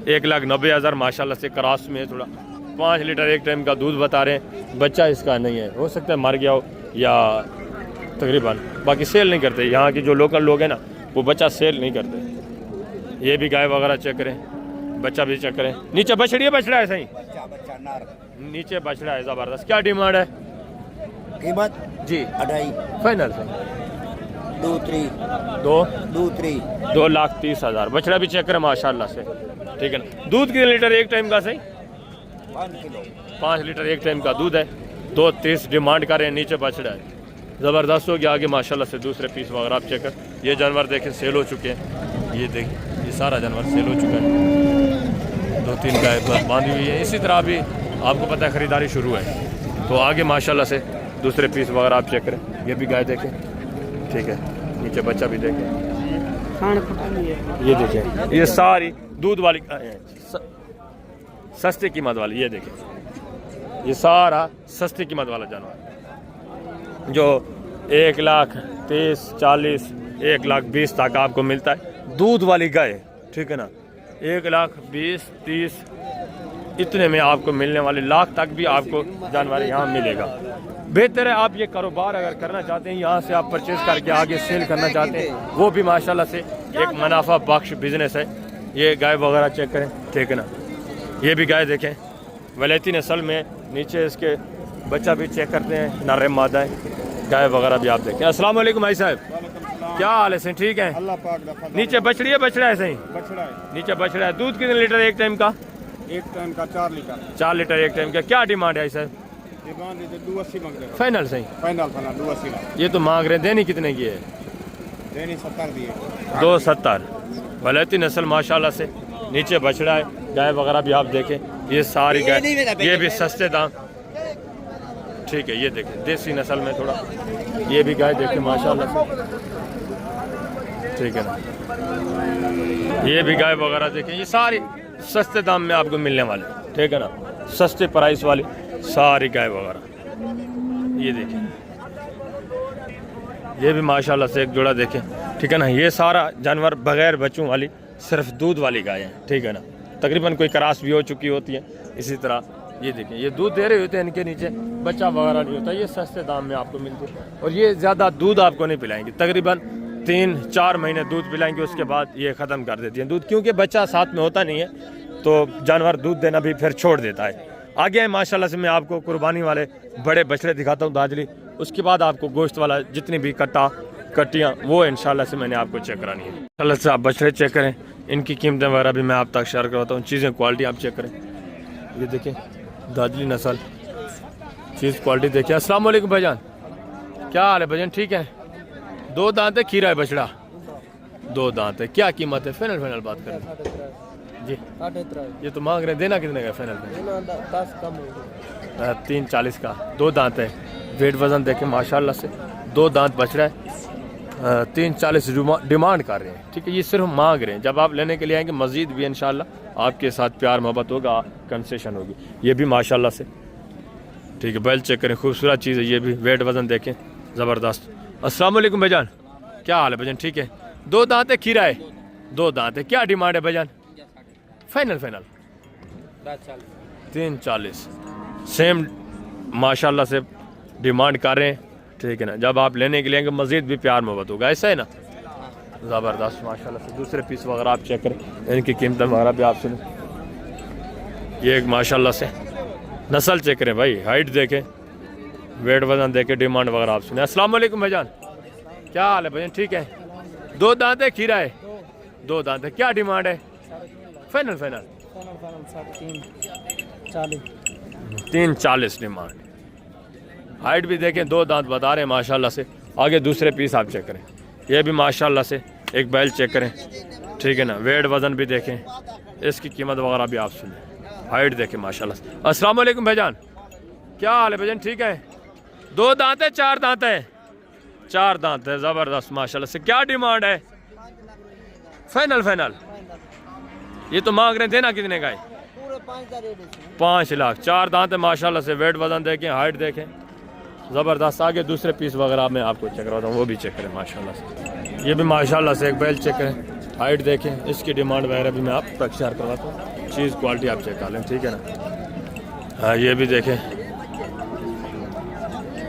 1,90,000 माशाल्लाह से, क्रॉस में थोड़ा 5 लीटर एक टाइम का दूध बता रहे हैं। बच्चा इसका नहीं है, हो सकता है मर गया हो या तकरीबन, बाकी सेल नहीं करते यहाँ के जो लोकल लोग हैं ना, वो बच्चा सेल नहीं करते। ये भी गाय वगैरह चेक करें, बच्चा भी चेक करें। नीचे बछड़ी है बछड़ा है सही? नीचे बछड़ा है, ज़बरदस्त। क्या डिमांड है? कीमत जी 2.5 फाइनल से 2,30,000। बछड़ा भी चेक करें माशाल्लाह से, ठीक है ना। दूध कितने लीटर एक टाइम का सही? 5 लीटर एक टाइम का दूध है। 2,30 डिमांड कर रहे हैं। नीचे बछड़ा है, ज़बरदस्त हो गया। आगे माशाल्लाह से दूसरे पीस वगैरह आप चेक कर। ये जानवर देखें सेल हो चुके हैं, ये देखिए ये सारा जानवर सेल हो चुका है। 2-3 गाय बांधी हुई है। इसी तरह अभी आपको पता है ख़रीदारी शुरू है, तो आगे माशाल्लाह से दूसरे पीस वगैरह आप चेक करें। ये भी गाय देखें, ठीक है। नीचे बच्चा भी देखें, ये देखें, ये सारी दूध वाली सस्ती कीमत वाली, ये देखें ये सारा सस्ती कीमत वाला जानवर जो 1,30,000, 40,000, 1,20,000 तक आपको मिलता है। दूध वाली गाय, ठीक है ना। 1,20,000, 30 इतने में आपको मिलने वाले, लाख तक भी आपको जानवर यहाँ मिलेगा। बेहतर है आप ये कारोबार अगर करना चाहते हैं, यहाँ से आप परचेज करके आगे सेल करना चाहते हैं, वो भी माशाल्लाह से एक मुनाफा बख्श बिजनेस है। ये गाय वगैरह चेक करें, ठीक है ना। ये भी गाय देखें, वलैती नस्ल में, नीचे इसके बच्चा भी चेक करते हैं, नर मादा है, गाय वगैरह भी आप देखें। अस्सलाम वालेकुम भाई साहब, क्या हाल है सही? ठीक है। अल्लाह पाक दा फजल। नीचे बछड़ी है बछड़ा है सही? बछड़ा है, नीचे बछड़ा है। दूध कितने लीटर एक टाइम का? एक टाइम का 4 लीटर। 4 लीटर एक टाइम का। क्या डिमांड है सर? डिमांड दे 280 मांग रहे हो। फाइनल सही? फाइनल 280 लाख। ये तो मांग रहे हैं, देनी कितने की है? देनी 70 दिए। 270। वलैती नस्ल माशाल्लाह से। नीचे बछड़ा है, गाय वगैरह भी आप देखें, ये सारी गाय, ये भी सस्ते दाम। ठीक है, ये देखें देसी नस्ल में थोड़ा, ये भी गाय देखें माशाल्लाह से। ठीक है ना, ये भी गाय वगैरह देखें, ये सारी सस्ते दाम में आपको मिलने वाले। ठीक है ना, सस्ते प्राइस वाली सारी गाय वगैरह ये देखें, ये भी माशाल्लाह से एक जोड़ा देखें। ठीक है ना, ये सारा जानवर बगैर बच्चों वाली सिर्फ दूध वाली गाय है। ठीक है ना, तकरीबन कोई क्रॉस भी हो चुकी होती है। इसी तरह ये देखें, ये दूध दे रहे होते हैं, इनके नीचे बच्चा वगैरह नहीं होता। ये सस्ते दाम में आपको मिलती है और ये ज़्यादा दूध आपको नहीं पिलाएंगे, तकरीबन 3-4 महीने दूध पिलाएंगे, उसके बाद ये ख़त्म कर देती हैं दूध, क्योंकि बच्चा साथ में होता नहीं है तो जानवर दूध देना भी फिर छोड़ देता है। आगे है माशाल्लाह से मैं आपको कुर्बानी वाले बड़े बछड़े दिखाता हूँ दाजली, उसके बाद आपको गोश्त वाला जितनी भी कट्टियाँ वो इंशाल्लाह से मैंने आपको चेक करानी है। इंशाल्लाह से आप बछड़े चेक करें, इनकी कीमतें वगैरह भी मैं आप तक शेयर करवाता हूँ। चीज़ें क्वालिटी आप चेक करें, ये देखें दाजली नस्ल, चीज़ क्वालिटी देखिए। अस्सलाम वालेकुम भाईजान, क्या हाल है भाईजान? ठीक है। 2 दांत है, खीरा है बछड़ा, 2 दांत है। क्या कीमत है? फाइनल बात करें जी। 3.5 ये तो मांग रहे हैं, देना कितने का फाइनल में? 10 कम हो 340 का। 2 दांत है, वेट वजन देखें माशाल्लाह से, 2 दांत बछड़ा है। 340 डिमांड कर रहे हैं। ठीक है, ये सिर्फ मांग रहे हैं। जब आप लेने के लिए आएंगे मज़ीद भी इंशाल्लाह आपके साथ प्यार मोहब्बत होगा, कंसेशन होगी। ये भी माशाल्लाह से ठीक है, बैल चेक करें, खूबसूरत चीज़ है। ये भी वेट वजन देखें, ज़बरदस्त। अस्सलाम वालेकुम भाईजान, क्या हाल है भाईजान? ठीक है। 2 दांत है, खीरा है, 2 दांत है। क्या डिमांड है भाईजान? फाइनल 340 सेम माशाल्लाह से डिमांड कर रहे हैं। ठीक है ना, जब आप लेने के लिए मज़ीद भी प्यार मोहब्बत होगा, ऐसा है ना? ज़बरदस्त माशाल्लाह से। दूसरे पीस वगैरह आप चेक करें, इनकी कीमत वगैरह भी आप सुने। ये एक माशाल्लाह से नस्ल चेक करें भाई, हाइट देखें, वेट वजन देखें, डिमांड वगैरह आप सुने। अस्सलाम वालेकुम भाईजान, क्या हाल है भाईजान? ठीक है। 2 दांत है, खीरा है, 2 दांत है। क्या डिमांड है? Final 340 demand. हाइट भी देखें, 2 दांत बता रहे हैं माशाल्लाह से। आगे दूसरे पीस आप चेक करें, ये भी माशाल्लाह से एक बैल चेक करें। ठीक है ना, वेट वजन भी देखें, इसकी कीमत वगैरह भी आप सुने, हाइट देखें माशाल्लाह से। अस्सलाम वालेकुम भाईजान, क्या हाल है भाईजान? ठीक है। 2 दांत है, 4 दांत है? 4 दांत है, ज़बरदस्त माशाल्लाह से। क्या डिमांड है? फाइनल ये तो मांग रहे हैं, देना कितने का है? 5 लाख। 4 दांत है माशाल्लाह से, वेट वजन देखें, हाइट देखें, ज़बरदस्त। आगे दूसरे पीस वगैरह मैं आपको चेक करवाता हूँ, वो भी चेक करें माशाल्लाह से। ये भी माशाल्लाह से एक बैल चेक करें, हाइट देखें, इसकी डिमांड वगैरह भी मैं आप तक शेयर करवाता हूँ। चीज़ क्वालिटी आप चेक कर लें, ठीक है ना? हाँ, ये भी देखें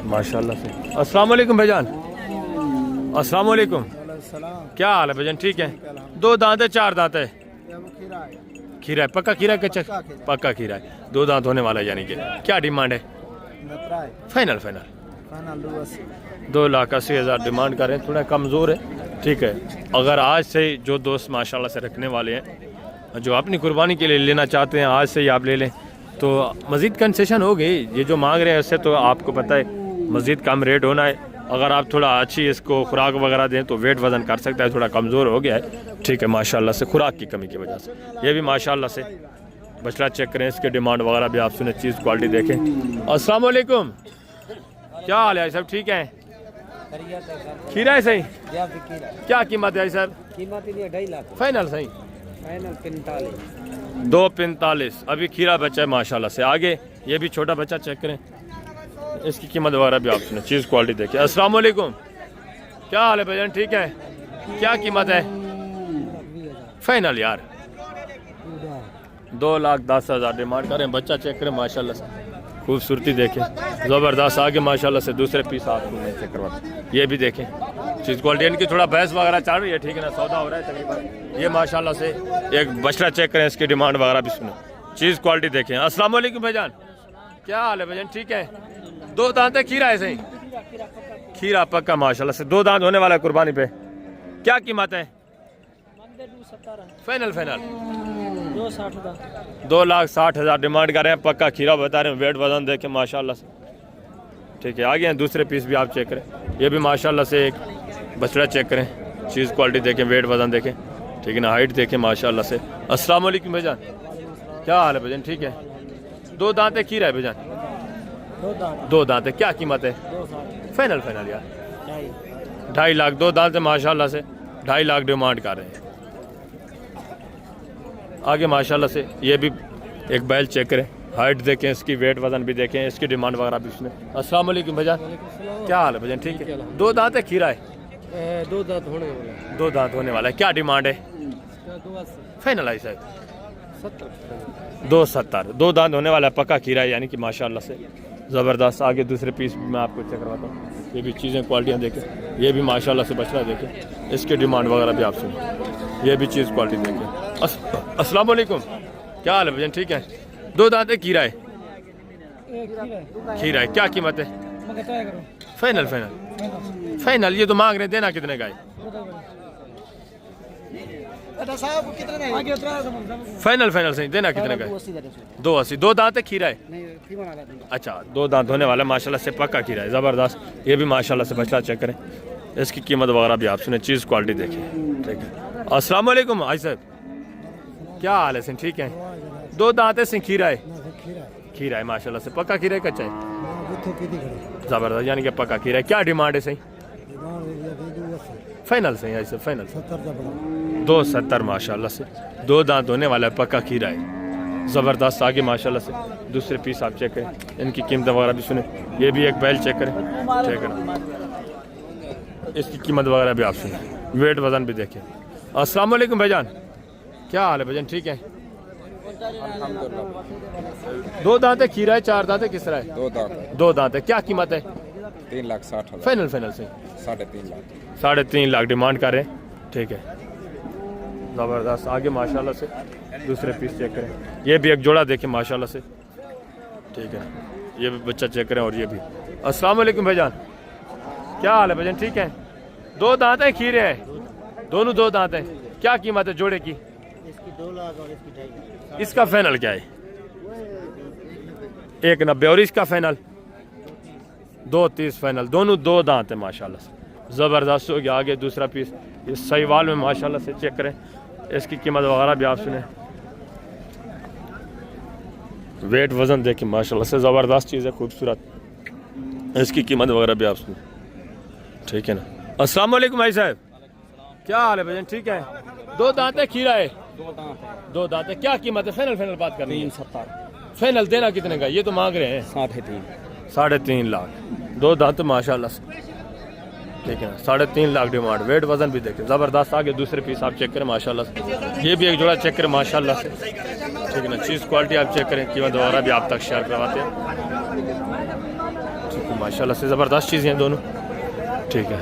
माशाल्लाह से। अस्सलाम वालेकुम भाईजान, अस्सलाम वालेकुम, क्या हाल है भाईजान? ठीक है। 2 दांत है, 4 दांत है? खीरा है, पक्का खीरा का चेक? पक्का खीरा है, 2 दांत होने वाला है यानी कि। क्या डिमांड है? फाइनल 2,80,000 डिमांड कर रहे हैं, थोड़ा कमज़ोर है। ठीक है, अगर आज से जो दोस्त माशाल्लाह से रखने वाले हैं, जो अपनी कुर्बानी के लिए लेना चाहते हैं, आज से ही आप ले लें तो मज़ीद कंसेशन हो गई। ये जो मांग रहे हैं उससे तो आपको पता है मज़ीद कम रेट होना है। अगर आप थोड़ा अच्छी इसको खुराक वगैरह दें तो वेट वज़न कर सकता है, थोड़ा कमज़ोर हो गया है। ठीक है, माशाल्लाह से खुराक की कमी की वजह से। ये भी माशाल्लाह से बछड़ा चेक करें, इसके डिमांड वगैरह भी आप सुने, चीज़ क्वालिटी देखें। अस्सलाम वालेकुम, क्या हाल है सब? ठीक है। खीरा है सही? क्या कीमत है सर? कीमत 2.5 लाख। फाइनल सही? फाइनल 45। 2.45। अभी खीरा बच्चा है माशाल्लाह से। आगे ये भी छोटा बच्चा चेक करें, इसकी कीमत वगैरह भी आप सुने, चीज़ क्वालिटी देखिए। अस्सलाम वालेकुम, क्या हाल है भाईजान? ठीक है। क्या कीमत है? फाइनल यार 2,10,000 डिमांड करें। बच्चा चेक करें माशाल्लाह से, खूबसूरती देखें, ज़बरदस्त। आगे माशाल्लाह से दूसरे पीस आपको मैं चेक करवा, ये भी देखें, चीज़ क्वालिटी। इनकी थोड़ा बहस वगैरह चल रही है, ठीक है ना, सौदा हो रहा है तकरीबन। ये माशाल्लाह से एक बछड़ा चेक करें, इसकी डिमांड वगैरह भी सुने, चीज़ क्वालिटी देखें। अस्सलाम वालेकुम भाईजान, क्या हाल है भाईजान? ठीक है। दो दांत है, खीरा है सही, खीरा पक्का माशाल्लाह से, 2 दांत होने वाला है कुर्बानी पे। क्या कीमत है? फाइनल फाइनल 2,60,000 डिमांड कर रहे हैं, पक्का खीरा बता रहे हैं। वेट वजन देखें माशाल्लाह से, ठीक है। आगे हैं दूसरे पीस भी आप चेक करें, ये भी माशाल्लाह से एक बछड़ा चेक करें, चीज़ क्वालिटी देखें, वेट वजन देखें, ठीक है ना, हाइट देखें माशाल्लाह से। अस्सलाम वालेकुम भाईजान, क्या हाल है भाईजान? ठीक है। 2 दांत है, खीरा है भाईजान, 2 दांत है, क्या कीमत है? फाइनल फाइनल यार 2.5 लाख, 2 दांत है माशाल्लाह से, 2.5 लाख डिमांड कर रहे हैं। आगे माशाल्लाह से ये भी एक बैल चेक करें, हाइट देखें, इसकी वेट वजन भी देखें, इसकी डिमांड वगैरह भी इसमें। अस्सलाम वालेकुम भाईजान, क्या हाल है भाईजान? ठीक है। 2 दांत है, खीरा है, 2 दांत होने वाला है। 2 दांत होने वाला है, क्या डिमांड है? फाइनल है शायद 2,70, 2 दांत होने वाला है, पक्का खीरा है, यानी कि माशाल्लाह से ज़बरदस्त। आगे दूसरे पीस मैं आपको चेक करवाता हूँ, ये भी चीज़ें क्वालिटियाँ देखें, ये भी माशाल्लाह से बछड़ा देखें, इसकी डिमांड वगैरह भी आप सुनें, ये भी चीज़ क्वालिटी देखें। अस्सलाम वालेकुम, क्या हाल है भैया? ठीक है। 2 दांत है, खीरा है, खीरा है, क्या कीमत है? फाइनल फाइनल फाइनल, ये तो मांग रहे हैं, देना कितने का है? फाइनल फाइनल सही, देना कितने का है? 2,80, 2 दांत है, खीरा है, अच्छा 2 दांत होने वाला है, माशाल्लाह से पक्का खीरा है, ज़बरदस्त। ये भी माशाल्लाह से बछड़ा चेक करें, इसकी कीमत वगैरह भी आप सुने, चीज़ क्वालिटी देखिए, ठीक है। अस्सलाम वालेकुम भाई साहब, क्या हाल है सिंह? ठीक है। 2 दांत है, सिंह खीरा है, खीरा है माशाल्लाह से, पक्का खीरा है, कच्चा है? ज़बरदस्त, यानी कि पक्का खीरा है। क्या डिमांड है सही? फाइनल सही है, फाइनल 2,70 माशाल्लाह से, 2 दांत होने वाला है, पक्का खीरा है, ज़बरदस्त। आगे माशाल्लाह से दूसरे पीस आप चेक करें, इनकी कीमत वगैरह भी सुने, ये भी एक बैल चेक करें, चेक करें, इसकी कीमत वगैरह भी आप सुने, वेट वजन भी देखें। अस्सलाम वालेकुम भाईजान, क्या हाल है भाईजान? ठीक है। 2 दांत है, खीरा है, 4 दांत है, किस तरह है? 2 दांत है, क्या कीमत है? 3,60,000, फाइनल फाइनल से 3.5 लाख, 3.5 लाख डिमांड कर रहे हैं, ठीक है, ज़बरदस्त। आगे माशाल्लाह से दूसरे पीस चेक करें, ये भी एक जोड़ा देखें माशाल्लाह से, ठीक है, ये भी बच्चा चेक करें, और ये भी। अस्सलाम वालेकुम भाईजान, क्या हाल है भाईजान? ठीक है। 2 दांत है, खीरे हैं, दोनों 2 दांत हैं, क्या कीमत है जोड़े की? इसकी 2 लाख और इसकी 2.5 लाख। इसका फाइनल क्या है? 1,90, और इसका फाइनल 2,30 फाइनल, दोनों 2 दांत है माशाल्लाह से, ज़बरदस्त हो गया। आगे दूसरा पीस ये सहीवाल में माशाल्लाह से चेक करें, इसकी कीमत वगैरह भी आप सुने, वेट वज़न देखें माशाल्लाह से, ज़बरदस्त चीज़ है, खूबसूरत, इसकी कीमत वगैरह भी आप सुने, ठीक है ना। अस्सलाम वालेकुम भाई साहब, क्या हाल है भाईजान? ठीक है। 2 दांत है, खीरा है, 2 दांत है, क्या कीमत है? फाइनल फाइनल बात करनी है। 370, फाइनल देना कितने का? ये तो मांग रहे हैं 3.5 लाख, 2 दांत माशाल्लाह से, ठीक है, 3.5 लाख डिमांड, वेट वजन भी देखें, ज़बरदस्त। आगे दूसरे पीस आप चेक करें माशाल्लाह से, ये भी एक जोड़ा चेक करें माशाल्लाह से, ठीक है ना, चीज़ क्वालिटी आप चेक करें, कीमत वगैरह भी आप तक शेयर करवाते हैं, ठीक है, माशाल्लाह से ज़बरदस्त चीज़ें हैं दोनों, ठीक है,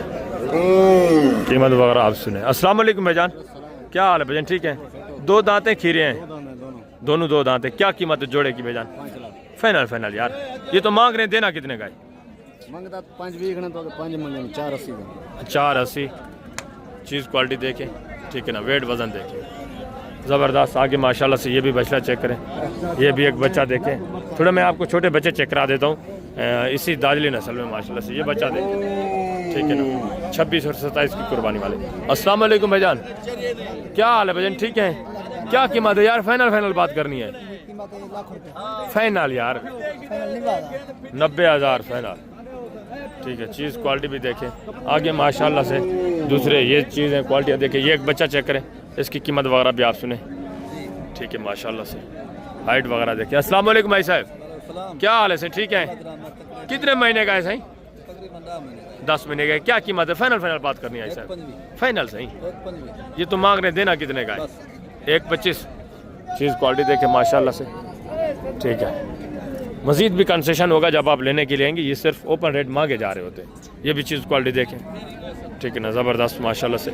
कीमत वगैरह आप सुने। अस्सलाम वालेकुम भाईजान, क्या हाल है भाईजान? ठीक है। 2 दांत हैं, खीरे हैं, दोनों 2 दांत हैं, क्या कीमत है जोड़े की भाईजान? फाइनल फाइनल यार, ये तो मांग रहे हैं, देना कितने का है? मंगता 5 बीघना तो 5 मंगे 480 का। 480, चीज़ क्वालिटी देखें, ठीक है ना, वेट वज़न देखें, ज़बरदस्त। आगे माशाल्लाह से ये भी बछड़ा चेक करें, ये भी एक बच्चा देखें, थोड़ा मैं आपको छोटे बच्चे चेक करा देता हूँ, इसी दादली नस्ल में माशाल्लाह से, ये बच्चा देखें, ठीक है ना, 26 और 27 की कुर्बानी वाले। अस्सलाम वालेकुम भाईजान, क्या हाल है भाईजान? ठीक है। क्या कीमत है यार? फाइनल फाइनल बात करनी है, फाइनल यार 90,000 फाइनल, ठीक है, चीज़ क्वालिटी भी देखें। आगे माशाल्लाह से दूसरे ये चीज़ें क्वालिटियाँ देखें, ये एक बच्चा चेक करें, इसकी कीमत वगैरह भी आप सुने, ठीक है, माशाल्लाह से हाइट वगैरह देखें। अस्सलाम वालेकुम भाई साहब, क्या हाल है सर? ठीक है। कितने महीने का है सही? 10 महीने का है, क्या कीमत है? फाइनल फाइनल बात करनी है सर, फाइनल सही, ये तो मांग रहे, देना कितने का है? 1,25, चीज़ क्वालिटी देखें माशाल्लाह से, ठीक है, मज़ीद भी कंसेशन होगा जब आप लेने के लिए आएंगे, ये सिर्फ ओपन रेट मांगे जा रहे होते हैं, ये भी चीज़ क्वालिटी देखें, ठीक है ना, ज़बरदस्त माशाल्लाह से,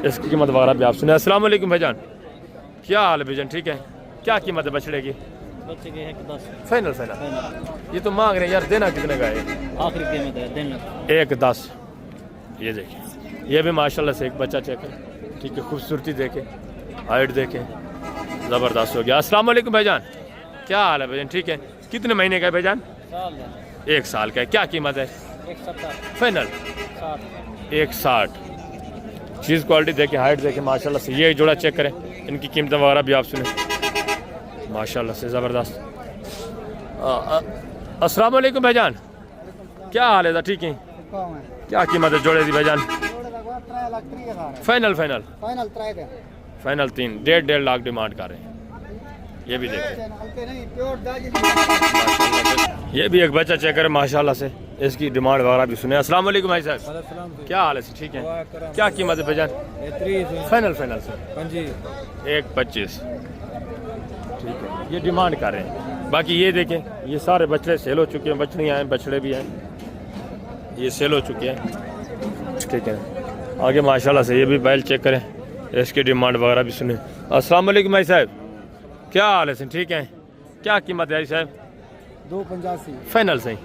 इसकी कीमत वगैरह भी आप सुने। अस्सलाम वालेकुम भाईजान, क्या हाल है भाईजान? ठीक है। क्या कीमत है बछड़े की? बच्चे के 1-10 फाइनल फाइनल। ये तो मांग रहे हैं यार, देना कितने का है? आखिरी कीमत है देना 1-10। ये देखिए, ये भी माशाल्लाह से एक बच्चा चेक है, ठीक है, खूबसूरती देखे, हाइट देखे, ज़बरदस्त हो गया। अस्सलाम वालेकुम भाईजान, क्या हाल है भाईजान? ठीक है, कितने महीने का है भाईजान? 1 साल का है। क्या कीमत है? 170 फाइनल 60 160। चीज़ क्वालिटी देखे, हाइट देखे माशाल्लाह से। ये जोड़ा चेक करें, इनकी कीमत वगैरह भी आप सुने माशाल्लाह से, ज़बरदस्त। अस्सलाम वालेकुम भाईजान, क्या हाल है? ठीक है, क्या कीमत है जोड़े दी भाईजान? Final final final 3.5 lakh demand कर रहे हैं। ये भी देखें, ये भी एक बच्चा चेक करें माशाल्लाह से, इसकी डिमांड वगैरह भी सुने। अस्सलाम वालेकुम भाई साहब, क्या हाल है? ठीक है, क्या कीमत है भाईजान? फाइनल फाइनल से 1.25। ठीक है, ये डिमांड कर रहे हैं। बाकी ये देखें, ये सारे बछड़े सेल हो चुके हैं, बछड़ियाँ हैं, बछड़े भी हैं, ये सेल हो चुके हैं। ठीक है, आगे माशाल्लाह से ये भी बैल चेक करें, इसकी डिमांड वगैरह भी सुने। अस्सलाम वालेकुम भाई साहब, क्या हाल है? ठीक है, क्या कीमत है भाई साहब? 285 फाइनल सही।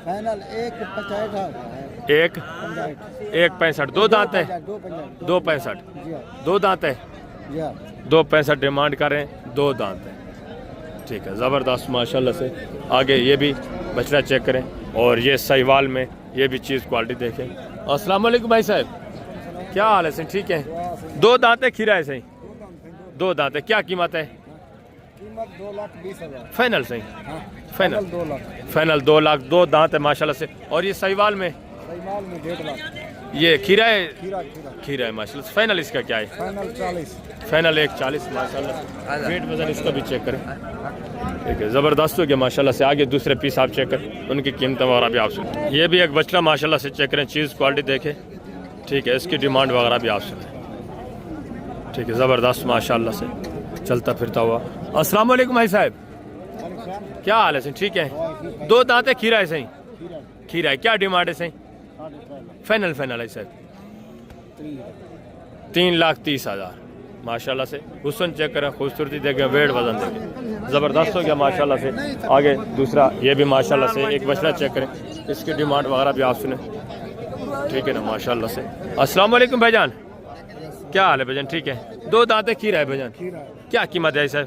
फाइनल 165 1.65। 2 दांत है? 2.65। 2 दांत है? 2.65 डिमांड कर रहे हैं, 2 दांत है। ठीक है, ज़बरदस्त माशाल्लाह से। आगे ये भी बछड़ा चेक करें, और ये सहीवाल में ये भी चीज़ क्वालिटी देखें। अस्सलाम वालेकुम भाई साहब, क्या हाल है? सही ठीक है, 2 दांत है, खीरा है सही, 2 दांत है। क्या कीमत है? कीमत 2,20,000 फाइनल सही। Final 2 lakh final 2 lakh. 2 दांत है माशाल्लाह से। और ये सहीवाल में सहीवाल में 1.5 लाख। ये खीरा है? खीरा खीरा है माशाल्लाह से। फाइनल इसका क्या है? फाइनल 40। फाइनल 1.40 माशाल्लाह। वेट वजन इसका भी चेक करें, ठीक है, ज़बरदस्त हो गया माशाल्लाह से। आगे दूसरे पीस आप चेक करें, उनकी कीमत वगैरह भी आप सुने। ये भी एक बछड़ा माशाल्लाह से चेक करें, चीज़ क्वालिटी देखें, ठीक है, इसकी डिमांड वगैरह भी आप सुने। ठीक है, ज़बरदस्त माशाल्लाह से चलता फिरता हुआ। अस्सलाम वालेकुम भाई साहब, क्या हाल है? ठीक है, 2 दांत है, खीरा है सही, खीरा है। क्या डिमांड है सही? फाइनल फाइनल है साहब 3,30,000 माशाल्लाह से। हुस्न चेक करें, खूबसूरती देखें, वेट वजन देखें, ज़बरदस्त हो गया माशाल्लाह से। आगे दूसरा ये भी माशाल्लाह से एक बछड़ा चेक करें, इसकी डिमांड वगैरह भी आप सुने, ठीक है ना माशाल्लाह से। अस्सलाम वालेकुम भाईजान, क्या हाल है भाईजान? ठीक है, 2 दांत है, खीरा है भाईजान। क्या कीमत है सर?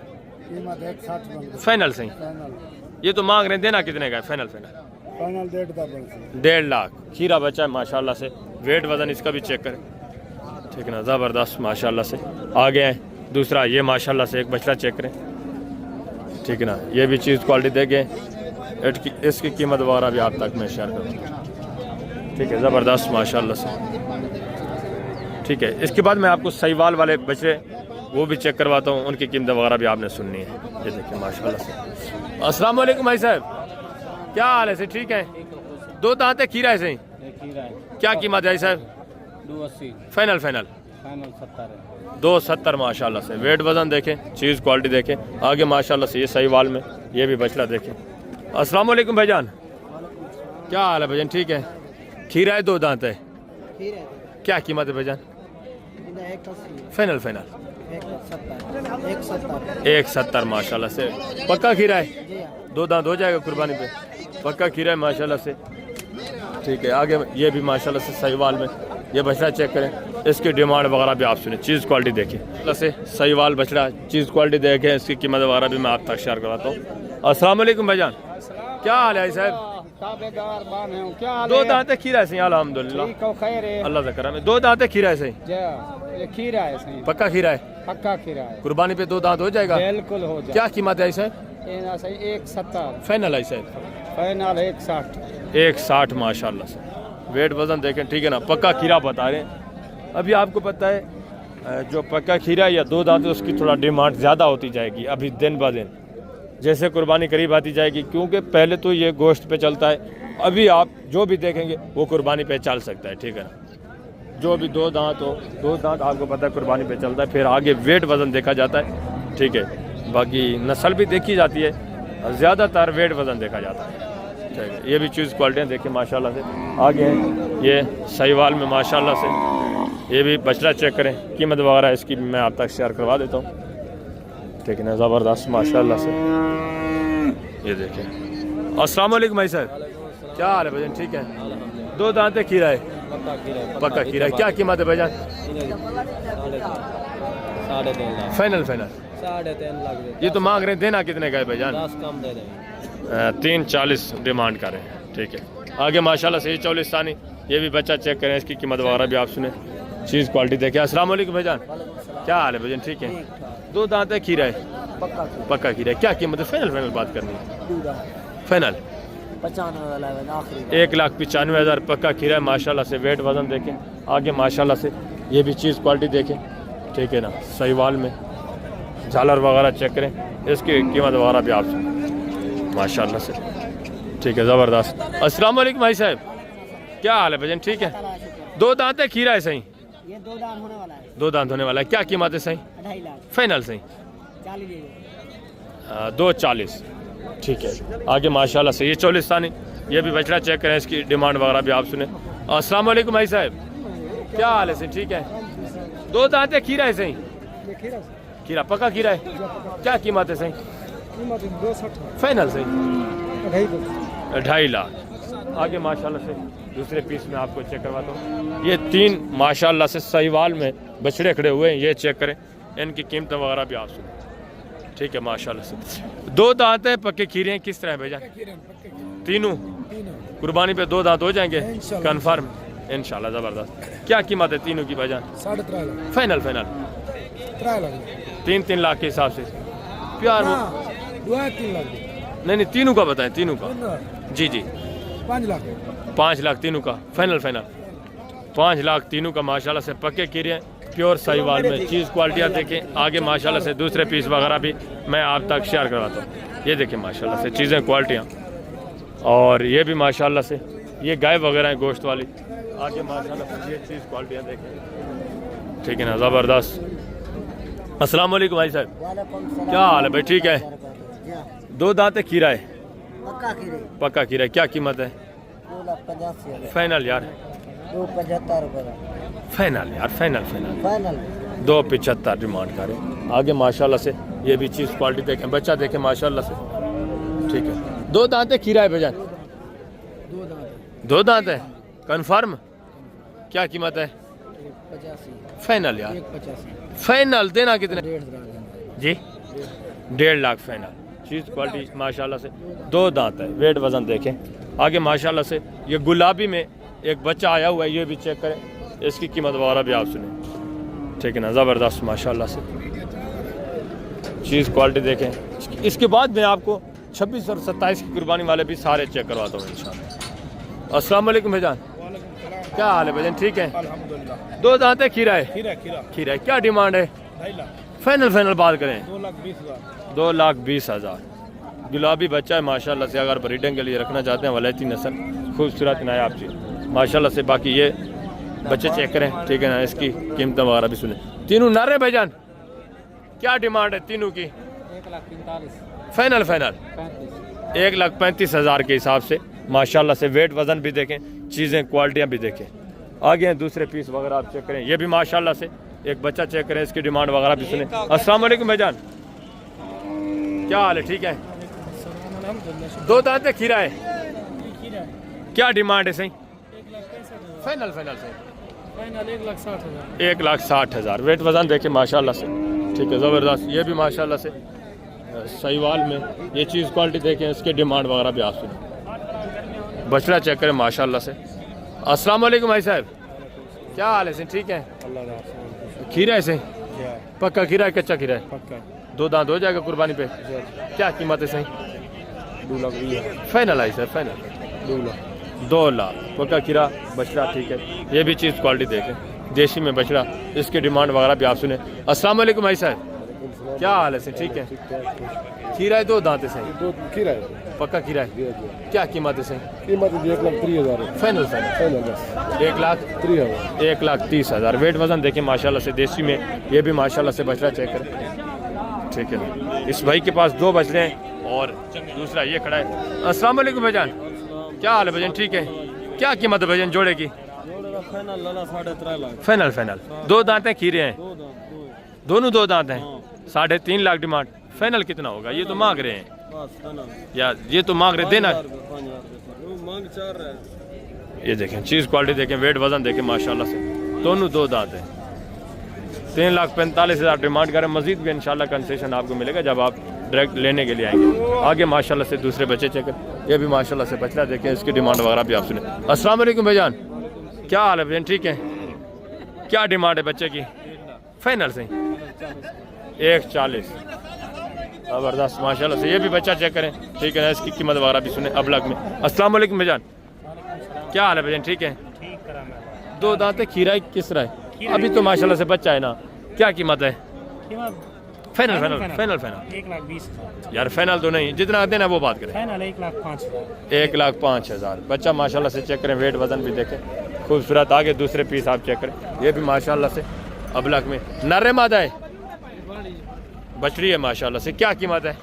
कीमत 160 फाइनल सही। ये तो मांग रहे हैं, देना कितने का है? Final final 1.5 lakh. खीरा बच्चा है माशाल्लाह से, वेट वजन इसका भी चेक करें, ठीक है ना, ज़बरदस्त माशाल्लाह से। आगे हैं दूसरा, ये माशाल्लाह से एक बछड़ा चेक करें, ठीक है ना, ये भी चीज़ क्वालिटी देंगे, इसकी कीमत वगैरह भी आप तक मैं शेयर करूँगा, ठीक है, ज़बरदस्त माशाल्लाह से। ठीक है, इसके बाद मैं आपको सहीवाल वाले बछड़े वो भी चेक करवाता हूँ, उनकी कीमत वगैरह भी आपने सुननी है। ये देखिए माशाल्लाह से। अस्सलाम वालेकुम भाई साहब, क्या हाल है? सही ठीक है, 2 दांत है, खीरा है सही, क्या कीमत है साहब? 280 फाइनल फाइनल 70 है। 270 माशाल्लाह से। वेट वजन देखें, चीज़ क्वालिटी देखें, आगे माशाल्लाह से ये सहीवाल में ये भी बछड़ा देखें। अस्सलाम वालेकुम भाईजान, क्या हाल है भाईजान? ठीक है, खीरा है, 2 दांत है, क्या कीमत है भाईजान? फाइनल फाइनल 170 माशाल्लाह से। पक्का खीरा है, 2 दांत हो जाएगा कुर्बानी पे, पक्का खीरा है माशाल्लाह से। ठीक है, आगे ये भी माशाल्लाह से सहीवाल में ये बछड़ा चेक करें, इसकी डिमांड वगैरह भी आप सुने, चीज़ क्वालिटी देखिए से। सहीवाल बछड़ा चीज़ क्वालिटी देखें, इसकी कीमत वगैरह भी मैं आप तक शेयर करवाता हूँ। अस्सलाम वालेकुम भाईजान, क्या हाल है साहब? 2 दांत है, खीरा है सही, अल्हम्दुलिल्लाह, अल्लाह का करम है। 2 दांत है, खीरा है सही, ये खीरा है सही, पक्का खीरा है, पक्का खीरा है, कुर्बानी पे 2 दांत हो जाएगा, बिल्कुल हो जाए। क्या कीमत है सर? 170 फाइनल है सर, फाइनल 160 160 माशाल्लाह से। वेट वजन देखें, ठीक है ना, पक्का खीरा बता रहे हैं। अभी आपको पता है जो पक्का खीरा या 2 दांत है उसकी थोड़ा डिमांड ज़्यादा होती जाएगी अभी दिन ब दिन, जैसे कुर्बानी करीब आती जाएगी, क्योंकि पहले तो ये गोश्त पे चलता है, अभी आप जो भी देखेंगे वो कुर्बानी पे चल सकता है, ठीक है ना। जो भी 2 दांत हो, 2 दांत आपको पता है कुर्बानी पे चलता है, फिर आगे वेट वज़न देखा जाता है, ठीक है, बाकी नस्ल भी देखी जाती है, ज़्यादातर वेट वज़न देखा जाता है, ठीक है। ये भी चीज़ क्वालिटियाँ देखिए माशाल्लाह से। आगे ये सहीवाल में माशाल्लाह से ये भी बछड़ा चेक करें, कीमत वगैरह इसकी मैं आप तक शेयर करवा देता हूँ, ठीक है ना, ज़बरदस्त माशाल्लाह से। ये देखें। अस्सलाम वालेकुम भाई साहब, क्या हाल है भाईजान? ठीक है। दो दांत है, खीरा है, पक्का खीरा है। क्या कीमत है भाईजान? 3.5 फाइनल फाइनल 3.5 लाख दे। ये तो मांग रहे हैं, देना कितने का है भाईजान? 10 कम दे देंगे। 340 डिमांड कर रहे हैं। ठीक है। आगे माशाल्लाह से ये चौलिस्तानी, ये भी बच्चा चेक करें, इसकी कीमत वगैरह भी आप सुने, चीज़ क्वालिटी देखें। अस्सलाम वालेकुम भाईजान, क्या हाल है भाईजान? ठीक है। दो दांत है, खीरा है, पक्का खीरा है। क्या कीमत है? फाइनल फाइनल बात करनी है, फाइनल 1,95,000 पक्का खीरा है। माशाल्लाह से वेट वजन देखें, आगे माशाल्लाह से ये भी चीज़ क्वालिटी देखें। ठीक है ना, सहीवाल में झालर वगैरह चेक करें, इसकी कीमत वगैरह भी आप सुने माशाल्लाह से। ठीक है, ज़बरदस्त। अस्सलाम वालेकुम भाई साहब, क्या हाल है भाईजान? ठीक है। दो दांत है, खीरा है सही? ये 2 दांत होने वाला है। 2 दांत होने वाला है। क्या कीमत है सही? 2.5 लाख। फाइनल सही 40 दे दो। 240। ठीक है। आगे माशाल्लाह से ये चौलिस्तानी, ये भी बछड़ा चेक करें, इसकी डिमांड वगैरह भी आप सुने। अस्सलाम वालेकुम भाई साहब, क्या हाल है सही? ठीक है। दो दांत है, खीरा है सही? खीरा पक्का खीरा है। क्या कीमत है सही? कीमत 260। फाइनल सही 2.5 लाख। आगे माशाल्लाह से दूसरे पीस में आपको चेक करवाता हूँ। ये 3 माशाल्लाह से सहीवाल में बछड़े खड़े हुए हैं, ये चेक करें, इनकी कीमत वगैरह भी आप सुने। ठीक है, माशाल्लाह से 2 दांत है, पक्के खीरे हैं। किस तरह है भैया? तीनों कुर्बानी पे 2 दांत हो जाएंगे कन्फर्म इंशाल्लाह। ज़बरदस्त। क्या कीमत है तीनों की भाईजान? 3.5 लाख। Final final 3 lakh. 3 लाख के हिसाब से प्यार में। 3 लाख। नहीं तीनों का बताएं, तीनों का। जी जी 5 लाख। 5 लाख तीनों का फाइनल 5 लाख तीनों का। माशाल्लाह से पक्के खीरे हैं, प्योर सहीवाल में। चीज़ क्वालिटियाँ देखें, आगे माशाल्लाह से दूसरे पीस वगैरह भी मैं आप तक शेयर करवाता हूँ। ये देखें माशाल्लाह से चीज़ें क्वालिटियाँ, और ये भी माशाल्लाह से ये गाय वगैरह हैं गोश्त वाली। आगे माशाल्लाह से ये चीज़ क्वालिटियाँ देखें। ठीक है ना, ज़बरदस्त। अस्सलाम वालेकुम भाई साहब, क्या हाल है भाई? ठीक है। 2 दांत है, खीरा है, पक्का खीरा है। क्या कीमत है? 2,85,000। फाइनल यार 2,75 रुपये। फाइनल यार, फाइनल 2,75 डिमांड करें। आगे माशाल्लाह से ये भी चीज़ क्वालिटी देखें, बच्चा देखें माशाल्लाह से। ठीक है। 2 दांत है, खीरा है भैया? 2 दांत है कन्फर्म। क्या कीमत है? 85। फाइनल यार 85। फाइनल देना कितने? 1.5 जी 1.5 लाख फाइनल। चीज़ क्वालिटी माशाल्लाह से 2 दांत है, वेट वजन देखें। आगे माशाल्लाह से ये गुलाबी में एक बच्चा आया हुआ है, ये भी चेक करें, इसकी कीमत वगैरह भी आप सुने। ठीक है ना, ज़बरदस्त माशाल्लाह से चीज़ क्वालिटी देखें। इसके बाद मैं आपको 26 और 27 की कुर्बानी वाले भी सारे चेक करवाता हूँ इंशाल्लाह। अस्सलाम वालेकुम भाईजान, क्या हाल है भाईजान? ठीक है। 2 दांत है, खीरा है? खीरा है। क्या डिमांड है? 2.5 लाख। फाइनल बात करें 2,20,000। 2,20,000। गुलाबी बच्चा है माशाल्लाह से, अगर ब्रीडिंग के लिए रखना चाहते हैं वलैती नस्ल, खूबसूरत नायाब चीज़ माशाल्लाह से। बाकी ये बच्चे चेक करें। ठीक है ना, इसकी कीमत वगैरह भी सुने। तीनों नर है भाईजान? क्या डिमांड है तीनों की? 1,45,000। फाइनल 35। 1,35,000 के हिसाब से माशाल्लाह से। वेट वजन भी देखें, चीज़ें क्वालिटियाँ भी देखें। आगे हैं दूसरे पीस वगैरह आप चेक करें, ये भी माशाल्लाह से एक बच्चा चेक करें, इसकी डिमांड वगैरह भी सुने। अस्सलाम वालेकुम भाईजान, क्या हाल है? ठीक है। 2 दांत है, खीरा है? क्या डिमांड है सही? फाइनल सही 1,60,000। वेट वजन देखें माशाल्लाह से। ठीक है, ज़बरदस्त। ये भी माशाल्लाह से सहीवाल में ये चीज़ क्वालिटी देखें, इसके डिमांड वगैरह भी आप सुने। बछड़ा चेक करें माशाल्लाह से। अस्सलाम वालेकुम भाई साहब, क्या हाल है सही? ठीक है। खीरा है सही? पक्का खीरा है, कच्चा खीरा है? 2 दांत हो जाएगा कुर्बानी पे। क्या कीमत है सही? 2 lakh. Final I sir, final 2 lakh पक्का खीरा बछड़ा। ठीक है, ये भी चीज़ क्वालिटी देखें, देसी में बछड़ा, इसकी डिमांड वगैरह भी आप सुने। अस्सलाम वालेकुम भाई साहब, क्या हाल है सर? ठीक है। खीरा है, 2 दांत है सही? खीरा है, पक्का खीरा है। क्या कीमत है सही? कीमत 1,30,000। फाइनल 1,30,000। 1,30,000। वेट वजन देखें माशाल्लाह से, देसी में ये भी माशाल्लाह से बछड़ा चेक करें। ठीक है, इस भाई के पास 2 बछड़े हैं और दूसरा ये खड़ा है। अस्सलाम वालेकुम भाईजान, क्या हाल है भाईजान? ठीक है। क्या कीमत है भाईजान जोड़े की? फाइनल 2 दांत हैं, खीरे हैं? दोनों 2 दांत हैं। 3.5 लाख डिमांड। फाइनल कितना होगा? ये तो मांग रहे हैं या ये तो मांग रहे देना। मांग 4 रहा है। ये देखें चीज़ क्वालिटी देखें, वेट वजन देखें माशाल्लाह से, दोनों 2 दांत हैं। 3,45,000 डिमांड करें, मजीद भी इंशाल्लाह कंसेशन आपको मिलेगा जब आप डायरेक्ट लेने के लिए आएंगे। आगे माशाल्लाह से दूसरे बच्चे चेक करें, ये भी माशाल्लाह से बचला देखें, इसकी डिमांड वगैरह भी आप सुने। अस्सलाम वालेकुम भाईजान, क्या हाल है भाईजान, ठीक है? क्या डिमांड है बच्चे की? फाइनल से 1,40। ज़बरदस्त माशाल्लाह से, ये भी बच्चा चेक करें, ठीक है ना? इसकी कीमत वगैरह भी सुने अबलग में। अस्सलाम वालेकुम भाईजान, क्या हाल है भाईजान, ठीक है? 2 दांत है, खीरा किस तरह है? अभी तो माशाल्लाह से बच्चा है ना, क्या कीमत है? फाइनल फाइनल फाइनल फाइनल 1,20,000 यार, फाइनल तो नहीं, जितना देना वो बात करें। फाइनल 1,05,000 1,05,000। बच्चा माशाल्लाह से चेक करें, वेट वजन भी देखें, खूबसूरत। आगे दूसरे पीस आप चेक करें, ये भी माशाल्लाह से अबलग में नर मादा है, बछड़ी है माशाल्लाह से। क्या कीमत है?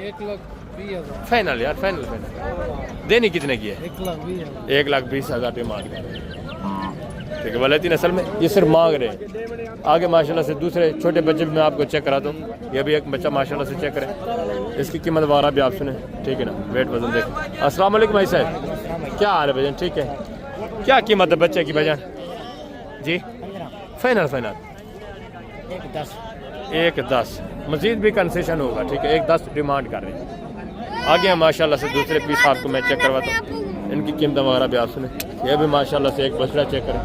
1,20,000 फाइनल यार, फाइनल फाइनल। देनी कितने की है? 1,20,000 1,20,000 डिमांड कर रहे हैं, ठीक है? वलैती नस्ल में ये सिर्फ मांग रहे हैं। आगे माशाल्लाह से दूसरे छोटे बच्चे भी मैं आपको चेक कराता हूँ, ये भी एक बच्चा माशाल्लाह से चेक करें, इसकी कीमत वगैरह भी आप सुने, ठीक है ना? वेट वजन देखें। अस्सलाम वालेकुम भाई साहब, क्या हाल है भाईजान, ठीक है? क्या कीमत है बच्चे की भाईजान जी? Final final 1,10। मजीद भी कंसेशन होगा, ठीक है? 1,10 डिमांड कर रहे हैं। आगे हम माशाल्लाह से दूसरे पीस आपको मैं चेक करवाता हूँ, इनकी कीमत वगैरह भी आप सुने। ये भी माशाल्लाह से एक बछड़ा चेक करें,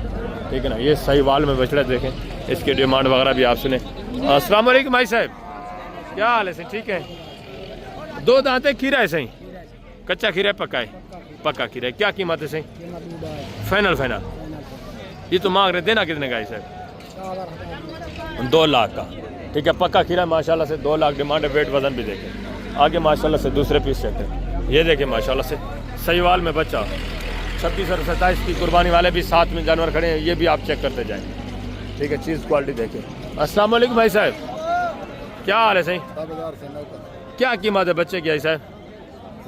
ठीक है ना? ये साहिवाल में बछड़ा देखें, इसकी डिमांड वगैरह भी आप सुने। अस्सलाम वालेकुम भाई साहब, क्या हाल है सही, ठीक है? 2 दांत है, खीरा है सही, कच्चा खीरा है, पक्का है? पक्का खीरा है। क्या कीमत है सही? Final final. ये तो मांग रहे, देना कितने का है साहब? 2 लाख का, ठीक है? पक्का खीरा माशाल्लाह से 2 लाख डिमांड है। वेट वजन भी देखें। आगे माशाल्लाह से दूसरे पीस चेक करें, ये देखें माशाल्लाह से सहीवाल में बच्चा। 26 और 27 की कुर्बानी वाले भी साथ में जानवर खड़े हैं, ये भी आप चेक करते जाएं, ठीक है? चीज़ क्वालिटी देखें। अस्सलाम वालेकुम भाई साहब, क्या हाल है सही? क्या कीमत है बच्चे की है साहब?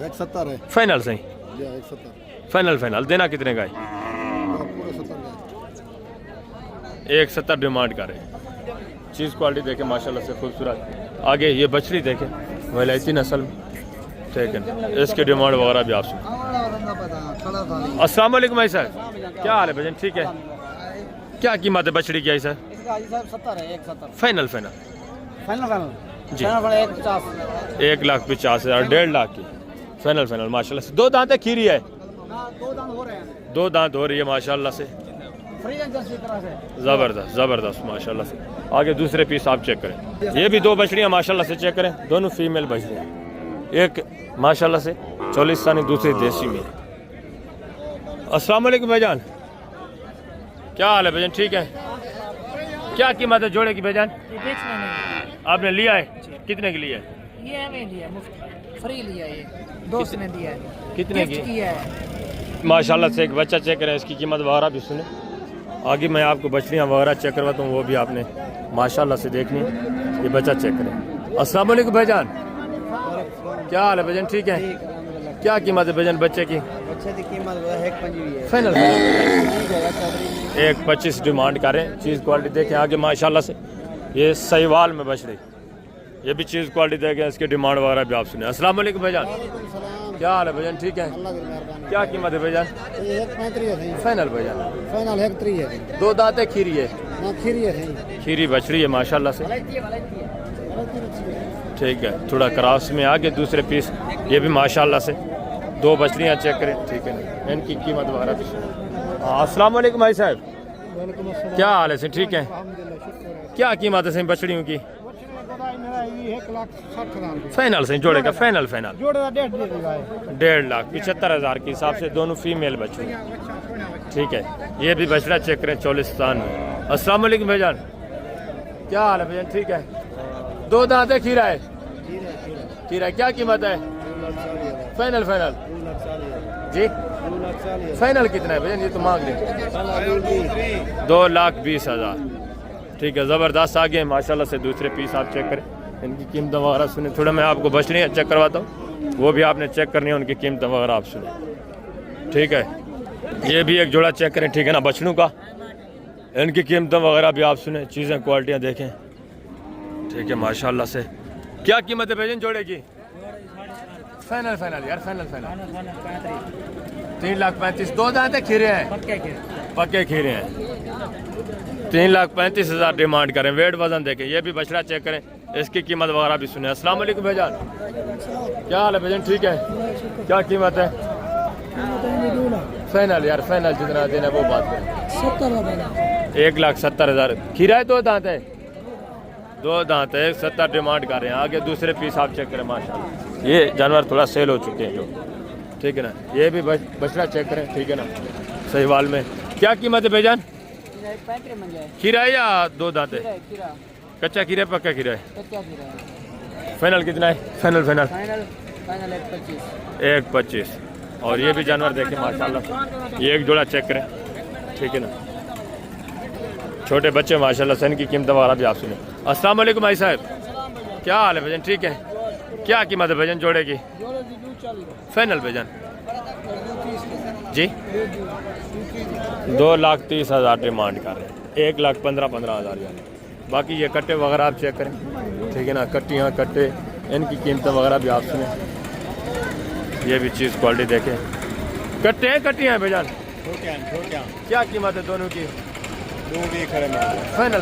170 है। फाइनल सही 170 फाइनल फाइनल। देना कितने का है? 170 डिमांड कर रहे हैं। चीज़ क्वालिटी देखें माशाल्लाह से खूबसूरत। आगे ये बछड़ी देखें, वैलायती नस्ल में, ठीक है? इसके डिमांड वगैरह भी आप सुन। अस्सलाम वालेकुम भाई साहब, क्या हाल है भाईजान, ठीक है? क्या कीमत है बछड़ी की है सर? 70 है। 170 फाइनल फाइनल फाइनल जी, 1,50,000 1,50,000 1.5 लाख की फाइनल फाइनल माशाल्लाह से। 2 दांत है, खीरी है, 2 दांत हो रहे हैं, 2 दांत हो रही है माशाल्लाह से, ज़बरदस्त ज़बरदस्त माशाल्लाह से। आगे दूसरे पीस आप चेक करें, ये भी 2 बछड़ियाँ माशाल्लाह से चेक करें, दोनों फीमेल बछड़ियाँ, एक माशाल्लाह से चोलिस्तानी, दूसरी देसी में। अस्सलाम वालेकुम भाईजान, क्या हाल है भाईजान, ठीक है? क्या कीमत है जोड़े की भाईजान? आपने लिया है, कितने के लिए? ये हमें लिया, मुफ्त फ्री लिया, ये दोस्त ने दिया है, कितने गिफ्ट की? किया है। माशाल्लाह से एक बच्चा चेक करें, इसकी कीमत वगैरह भी सुने। आगे मैं आपको बछड़ियाँ वगैरह चेक करवाता हूँ, वो भी आपने माशाल्लाह से देखनी है। ये बच्चा चेक करें। अस्सलाम वालेकुम भाईजान, क्या हाल है भाईजान, ठीक है? क्या कीमत है भाईजान बच्चे की? बच्चे की कीमत 1,25 है। फाइनल 1,25 डिमांड करें। चीज़ क्वालिटी देखें आगे माशाल्लाह से, ये सहीवाल में बछड़ी, ये भी चीज़ क्वालिटी देखें, इसकी डिमांड वगैरह भी आप सुने। अस्सलाम वालेकुम भाईजान, क्या हाल है भाईजान, ठीक है? क्या कीमत है भाईजान? 1,35 है। फाइनल भाईजान फाइनल 1,30 है। 2 दांत है, खीरी है, खीरी है, खीरी बछड़ी है माशाल्लाह से, ठीक है? थोड़ा क्रॉस में। आगे दूसरे पीस, ये भी माशाल्लाह से 2 बछड़ियाँ चेक करें, ठीक है ना? इनकी कीमत वगैरह भी सुने। अस्सलाम वालेकुम भाई साहब, क्या हाल है सर, ठीक है? क्या कीमत है सही बछड़ियों की? 1,60,000 फाइनल सही जोड़े का, फाइनल फाइनल जोड़े 1,50,000 1,75,000 के हिसाब से दोनों फीमेल बच्चे, ठीक है? ये भी बछड़ा चेक करें, चोलिस्तान में। अस्सलाम वालेकुम भाईजान, क्या हाल है भाईजान, ठीक है? 2 दांत है, खीरा है, खीरा है। क्या कीमत है? फाइनल फाइनल जी, फाइनल कितना है भैया? ये तो मांग रहे 2,20,000, ठीक है? ज़बरदस्त। आगे माशाल्लाह से दूसरे पीस आप चेक करें, इनकी कीमत वगैरह सुने। थोड़ा मैं आपको बछड़ियाँ चेक करवाता हूँ, वो भी आपने चेक करनी है, उनकी कीमत वगैरह आप सुने, ठीक है? ये भी एक जोड़ा चेक करें, ठीक है ना? बछड़ों का, इनकी कीमत वगैरह भी आप सुने, चीज़ें क्वालिटियाँ देखें, ठीक है? माशाल्लाह से क्या कीमत है भाईजान जोड़े की? फाइनल फाइनल यार, फाइनल फाइनल 3,35,000। 2 दांत है, खीरे हैं, पक्के खीरे हैं। 3,35,000 डिमांड करें। वेट वजन देखें, ये भी बछड़ा चेक करें, इसकी कीमत वगैरह भी सुने। अस्सलाम वालेकुम भाईजान, क्या हाल है भाईजान? ठीक है, क्या कीमत है? फाइनल यार, फाइनल जितना देना वो बात करें। 1,70,000। खीरा है, 2 दांत है, 2 दांत है, 70 डिमांड कर रहे हैं। आगे दूसरे पीस आप चेक करें, माशाल्लाह ये जानवर थोड़ा सेल हो चुके हैं जो, ठीक है ना। ये भी बछड़ा चेक करें, ठीक है ना, सहीवाल में। क्या कीमत है भाईजान? खीरा है या 2 दांत है? कच्चा खीरा है, पक्का खीरा है? फाइनल कितना है? Final final 1,25,000। और ये भी जानवर देखें माशाल्लाह, ये एक जोड़ा चेक करें, ठीक है ना। छोटे बच्चे माशाल्लाह से, इनकी कीमत वगैरह भी आप सुने। अस्सलाम वालेकुम भाई साहब, क्या हाल है भाईजान? ठीक है, क्या कीमत है भाईजान जोड़े की? फाइनल भाईजान जी 2,30,000 डिमांड कर रहे हैं। 1,15,000 यार। बाकी ये कट्टे वगैरह आप चेक करें, ठीक है ना। कट्टियाँ कट्टे, इनकी कीमत वगैरह भी आप सुने। ये भी चीज़ क्वालिटी देखें, कट्टे हैं, कट्टियाँ हैं भाईजान। क्या कीमत है दोनों की? फाइनल फाइनल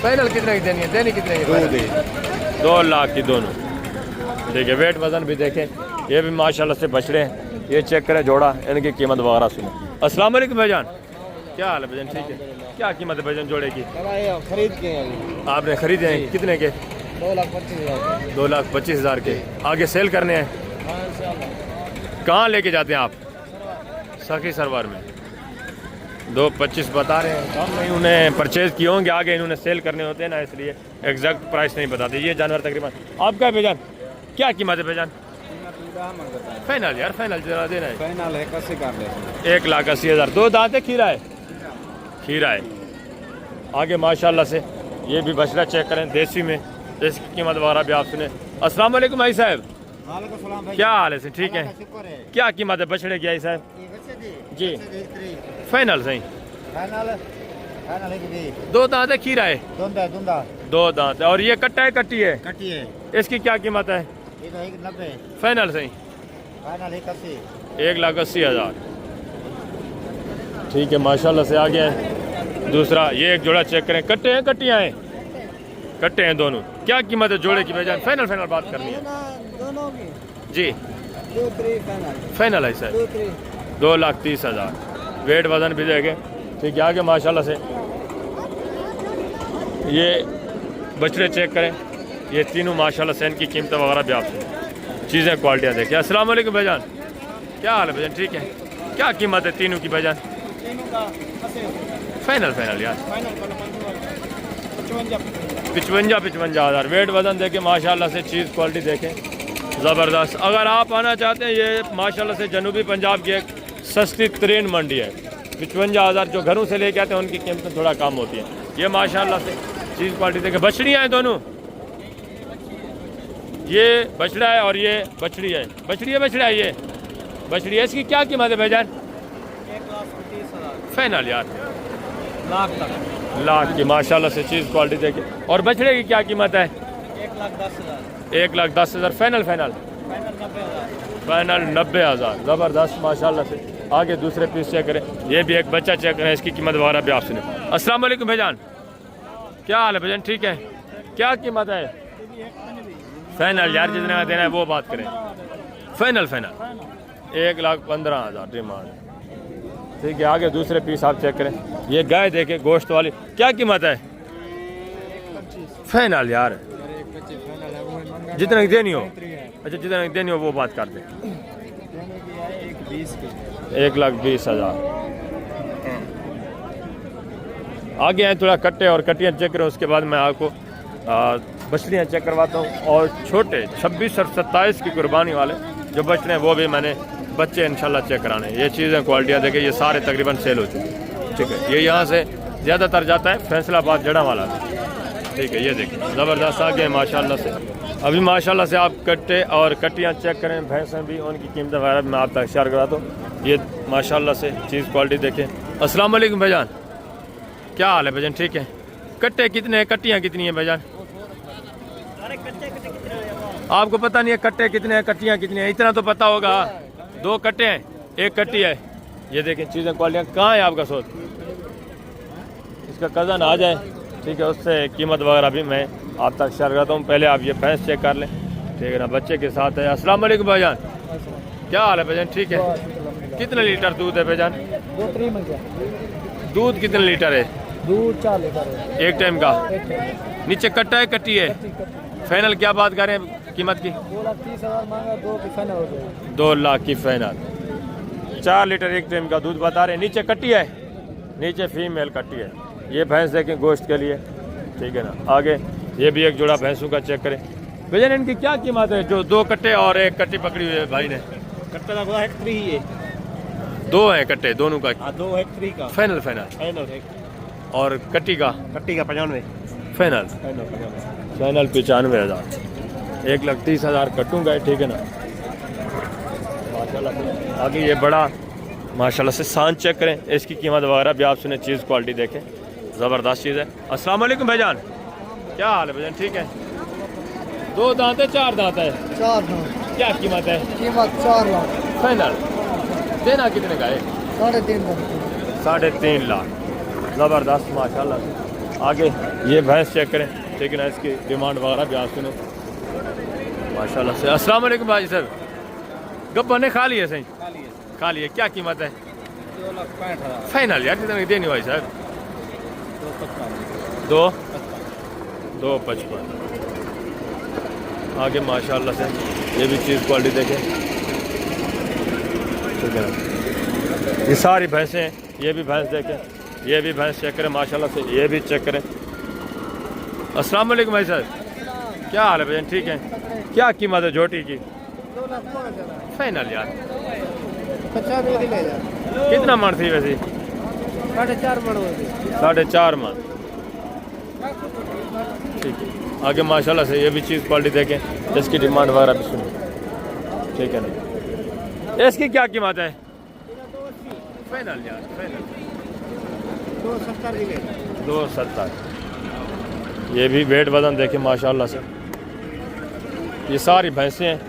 फाइनल कितने की देनी है? देनी कितने की? 2 लाख की दोनों। देखिए वेट वजन भी देखें, ये भी माशाल्लाह से बछड़े हैं। ये चेक करें जोड़ा, इनकी कीमत वगैरह सुने। अस्सलाम वालेकुम भाईजान, क्या हाल है भाईजान? ठीक है, क्या कीमत है भाईजान जोड़े की? खरीद के आपने खरीदे हैं, कितने के? 2,25,000। 2,25,000 के। आगे सेल करने हैं? कहाँ लेके जाते हैं आप? सखी सरवार में। 2,25 बता रहे हैं, हम नहीं उन्हें परचेज किए होंगे, आगे इन्होंने सेल करने होते हैं ना, इसलिए एग्जैक्ट प्राइस नहीं बताते। ये जानवर तकरीबन आपका है भाईजान, क्या कीमत है भाईजान? फाइनल यार, फाइनल जरा देना है। फाइनल 81 कर ले। 1,80,000। 2 दांत है, खीरा है, खीरा है। आगे माशाल्लाह से ये भी बछड़ा चेक करें देसी में, इसकी कीमत वगैरह भी आप सुने। अस्सलाम वालेकुम भाई साहब, क्या हाल है? से ठीक है, क्या कीमत है बछड़े की आई साहब जी? फाइनल सही 2 दांत है, खीरा है, 2 दांत है। और ये कट्टा है, कट्टी है? इसकी क्या कीमत है? फाइनल सही 1,80,000। ठीक है, माशाल्लाह से आ गया है। दूसरा ये एक जोड़ा चेक करें, कट्टे हैं, कट्टियाँ हैं? कट्टे हैं दोनों। क्या कीमत है जोड़े की भाईजान? फाइनल फाइनल बात करनी है जी। फाइनल है सर 2,30,000। वेट वजन भी देखें, ठीक है। आगे माशाल्लाह से ये बछड़े चेक करें, ये तीनों माशाल्लाह से इनकी कीमत वगैरह भी आप चीज़ें क्वालिटियाँ देखें। अस्सलाम वालेकुम भाईजान, क्या हाल है भाईजान? ठीक है, क्या कीमत है तीनों की भाईजान? फाइनल फाइनल यार 55,000। वेट वजन देखें माशाल्लाह से, चीज़ क्वालिटी देखें ज़बरदस्त। अगर आप आना चाहते हैं, ये माशाल्लाह से जनूबी पंजाब की एक सस्ती तरीन मंडी है। 55,000 जो घरों से लेके आते हैं उनकी कीमत थोड़ा कम होती है। ये माशाल्लाह से चीज़ क्वालिटी देखें। बछड़ियाँ हैं दोनों, ये बछड़ा है और ये बछड़ी है। बछड़ी है, बछड़ा है, ये बछड़ी है। इसकी क्या कीमत है भाईजान? 1,30,000। फाइनल यार लाख तक, लाख की माशाल्लाह से चीज़ क्वालिटी देखें। और बछड़े की क्या कीमत है? 1,10,000। 1,10,000। Final final 90,000। फाइनल 90,000। ज़बरदस्त माशाल्लाह से। आगे दूसरे पीस चेक करें, ये भी एक बच्चा चेक करें, इसकी कीमत वगैरह भी आप सुने। अस्सलाम वालेकुम भाईजान, क्या हाल है भाईजान? ठीक है, क्या कीमत है? फाइनल यार जितना देना है वो बात करें। फाइनल फाइनल 1,15,000 डिमांड, ठीक है। आगे दूसरे पीस आप चेक करें, ये गाय देखे गोश्त वाली, क्या कीमत है? फाइनल यार जितना की देनी हो, अच्छा जितना की देनी हो वो बात कर दें। 1,20,000। आगे हैं थोड़ा कट्टे और कट्टियाँ चेक करें, उसके बाद मैं आपको बछड़ियाँ चेक करवाता हूँ। और छोटे 26 और 27 की कुर्बानी वाले जो बछड़े हैं वो भी मैंने बच्चे इंशाल्लाह चेक कराने। ये चीज़ें क्वालिटियाँ देखें, ये सारे तकरीबन सेल हो चुके हैं, ठीक है। ये यहाँ से ज़्यादातर जाता है फैसलाबाद जड़ा वाला, ठीक है। ये देखिए ज़बरदस्त आगे माशाल्लाह से। अभी माशाल्लाह से आप कट्टे और कट्टियाँ चेक करें, भैंसें भी, उनकी कीमत वगैरह मैं आप तक शेयर कराता हूँ। ये माशाल्लाह से चीज़ क्वालिटी देखें। अस्सलाम वालेकुम भाईजान, क्या हाल है भाईजान? ठीक है, कट्टे कितने हैं, कट्टियाँ कितनी हैं भाईजान? आपको पता नहीं है कट्टे कितने हैं, कट्टियाँ कितनी हैं? इतना तो पता होगा। 2 कट्टे हैं, 1 कट्टी है। ये देखें चीज़ें क्वालिटियाँ। कहाँ है आपका सोच? इसका कज़न आ जाए, ठीक है, उससे कीमत वगैरह भी मैं आप तक शेयर करता हूँ। पहले आप ये भैंस चेक कर लें, ठीक है ना। बच्चे के साथ है। अस्सलाम वालेकुम भाईजान, क्या हाल है भाईजान? ठीक है। कितने लीटर दूध है भाईजान? 2-3 मंगे दूध कितने लीटर है दूध 4 लीटर है एक टाइम का? एक नीचे कट्टा है कट्टी है? फाइनल क्या बात करें कीमत की? 2,30,000 मांगा, 2 की फाइनल हो गया। 2 लाख की फाइनल। 4 लीटर एक टाइम का दूध बता रहे हैं। नीचे कट्टी है, नीचे फीमेल कट्टी है। ये भैंस देखें गोश्त के लिए, ठीक है ना। आगे ये भी एक जोड़ा भैंसों का चेक करें भैया। इनकी क्या कीमत है जो 2 कट्टे और 1 कट्टी पकड़ी हुई है भाई ने? कट्टे का 1 3 ही है। 2 हैं कट्टे दोनों का? हाँ 2 1 3 का फाइनल फाइनल। फाइनल है। और कट्टी का? कट्टी का 95 फाइनल फाइनल 95,000। 1,30,000 कटूंगा, ठीक है ना। माशाल्लाह से आगे ये बड़ा माशाल्लाह से सांड चेक करें, इसकी कीमत वगैरह भी आप सुने, चीज़ क्वालिटी देखें, ज़बरदस्त चीज़ है। अस्सलाम वालेकुम भाईजान, क्या हाल है भाईजान? ठीक है। 2 दांत है 4 दांत है? 4 क्या कीमत है? कीमत 4 लाख। फाइनल देना कितने का है? 3.5 लाख। ज़बरदस्त माशाल्लाह से। आगे ये भैंस चेक करें, ठीक है ना। इसकी डिमांड वगैरह भी आप सुने माशाल्लाह से। अस्सलाम वालेकुम भाई साहब, गप्पा ने खा लिए? सही खा लिए। क्या कीमत है? 2,65,000। फाइनल यार कितने की देनी भाई साहब? 2,55। आगे माशाल्लाह से ये भी चीज़ क्वालिटी देखें, ठीक है ना। ये सारी भैंसें हैं। ये भी भैंस देखें, ये भी भैंस चेक करें माशाल्लाह से। ये भी चेक करें। अस्सलाम वालेकुम भाई साहब, क्या हाल है भैया? ठीक है। क्या कीमत है जोटी की? 2,05,000। फाइनल यार 50 ले जा। कितना मन थी वैसे? 4.5 मन हो गई। 4.5 मन, ठीक है। आगे माशाल्लाह से ये भी चीज़ क्वालिटी देखें, इसकी डिमांड वगैरह भी सुनिए, ठीक है ना। इसकी क्या कीमत है? फाइनल यार फाइनल 270 ले जा। 270। ये भी वेट वजन देखें माशाल्लाह से। ये सारी भैंसें हैं,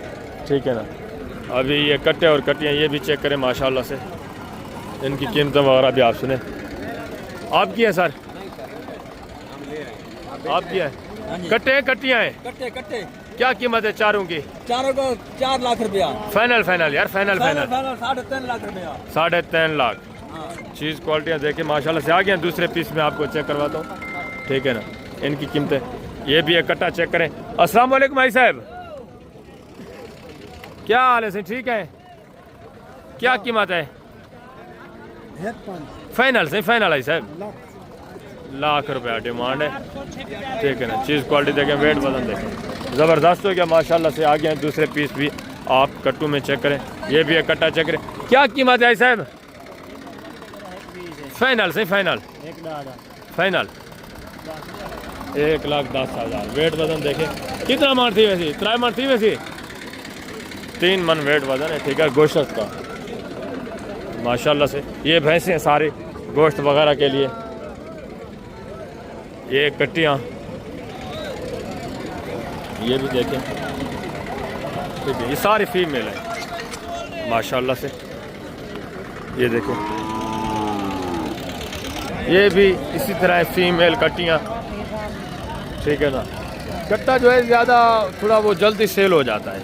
ठीक है ना। अभी ये कट्टे और कट्टियाँ ये भी चेक करें माशाल्लाह से। इनकी कीमतें वगैरह भी आप सुने। आपकी है सर? आपकी है? कट्टे कट्टियाँ हैं? कट्टे कट्टे क्या कीमत है चारों की? चारों को 4 लाख रुपया। फाइनल फाइनल यार फाइनल फाइनल 3.5 लाख रुपया। 3.5 लाख। चीज़ क्वालिटियाँ देखें माशाल्लाह से। आ गए दूसरे पीस में आपको चेक करवाता हूँ, ठीक है ना। इनकी कीमतें ये भी एक कट्टा चेक करें। अस्सलाम वालेकुम भाई साहब, क्या हाल है? सही ठीक है। क्या कीमत है? फाइनल से फाइनल है साहब, लाख रुपया डिमांड है, ठीक है ना। चीज़ क्वालिटी देखें, वेट वजन देखें, ज़बरदस्त हो गया माशाल्लाह से। आ गए दूसरे पीस भी आप कट्टू में चेक करें। ये भी एक कट्टा चेक करें। क्या कीमत है साहब? फाइनल से फाइनल फाइनल 1,10,000। वेट वजन देखें कितना मन थी वैसे? 3 मन थी वैसे? 3 मन वेट वजन है, ठीक है, गोश्त का माशाल्लाह से। ये भैंसें हैं सारी गोश्त वगैरह के लिए। ये कट्टियाँ ये भी देखें, ठीक है। ये सारी फीमेल है माशाल्लाह से। ये देखें, ये भी इसी तरह फीमेल कट्टियाँ, ठीक है ना। कट्टा जो है ज़्यादा थोड़ा वो जल्दी सेल हो जाता है।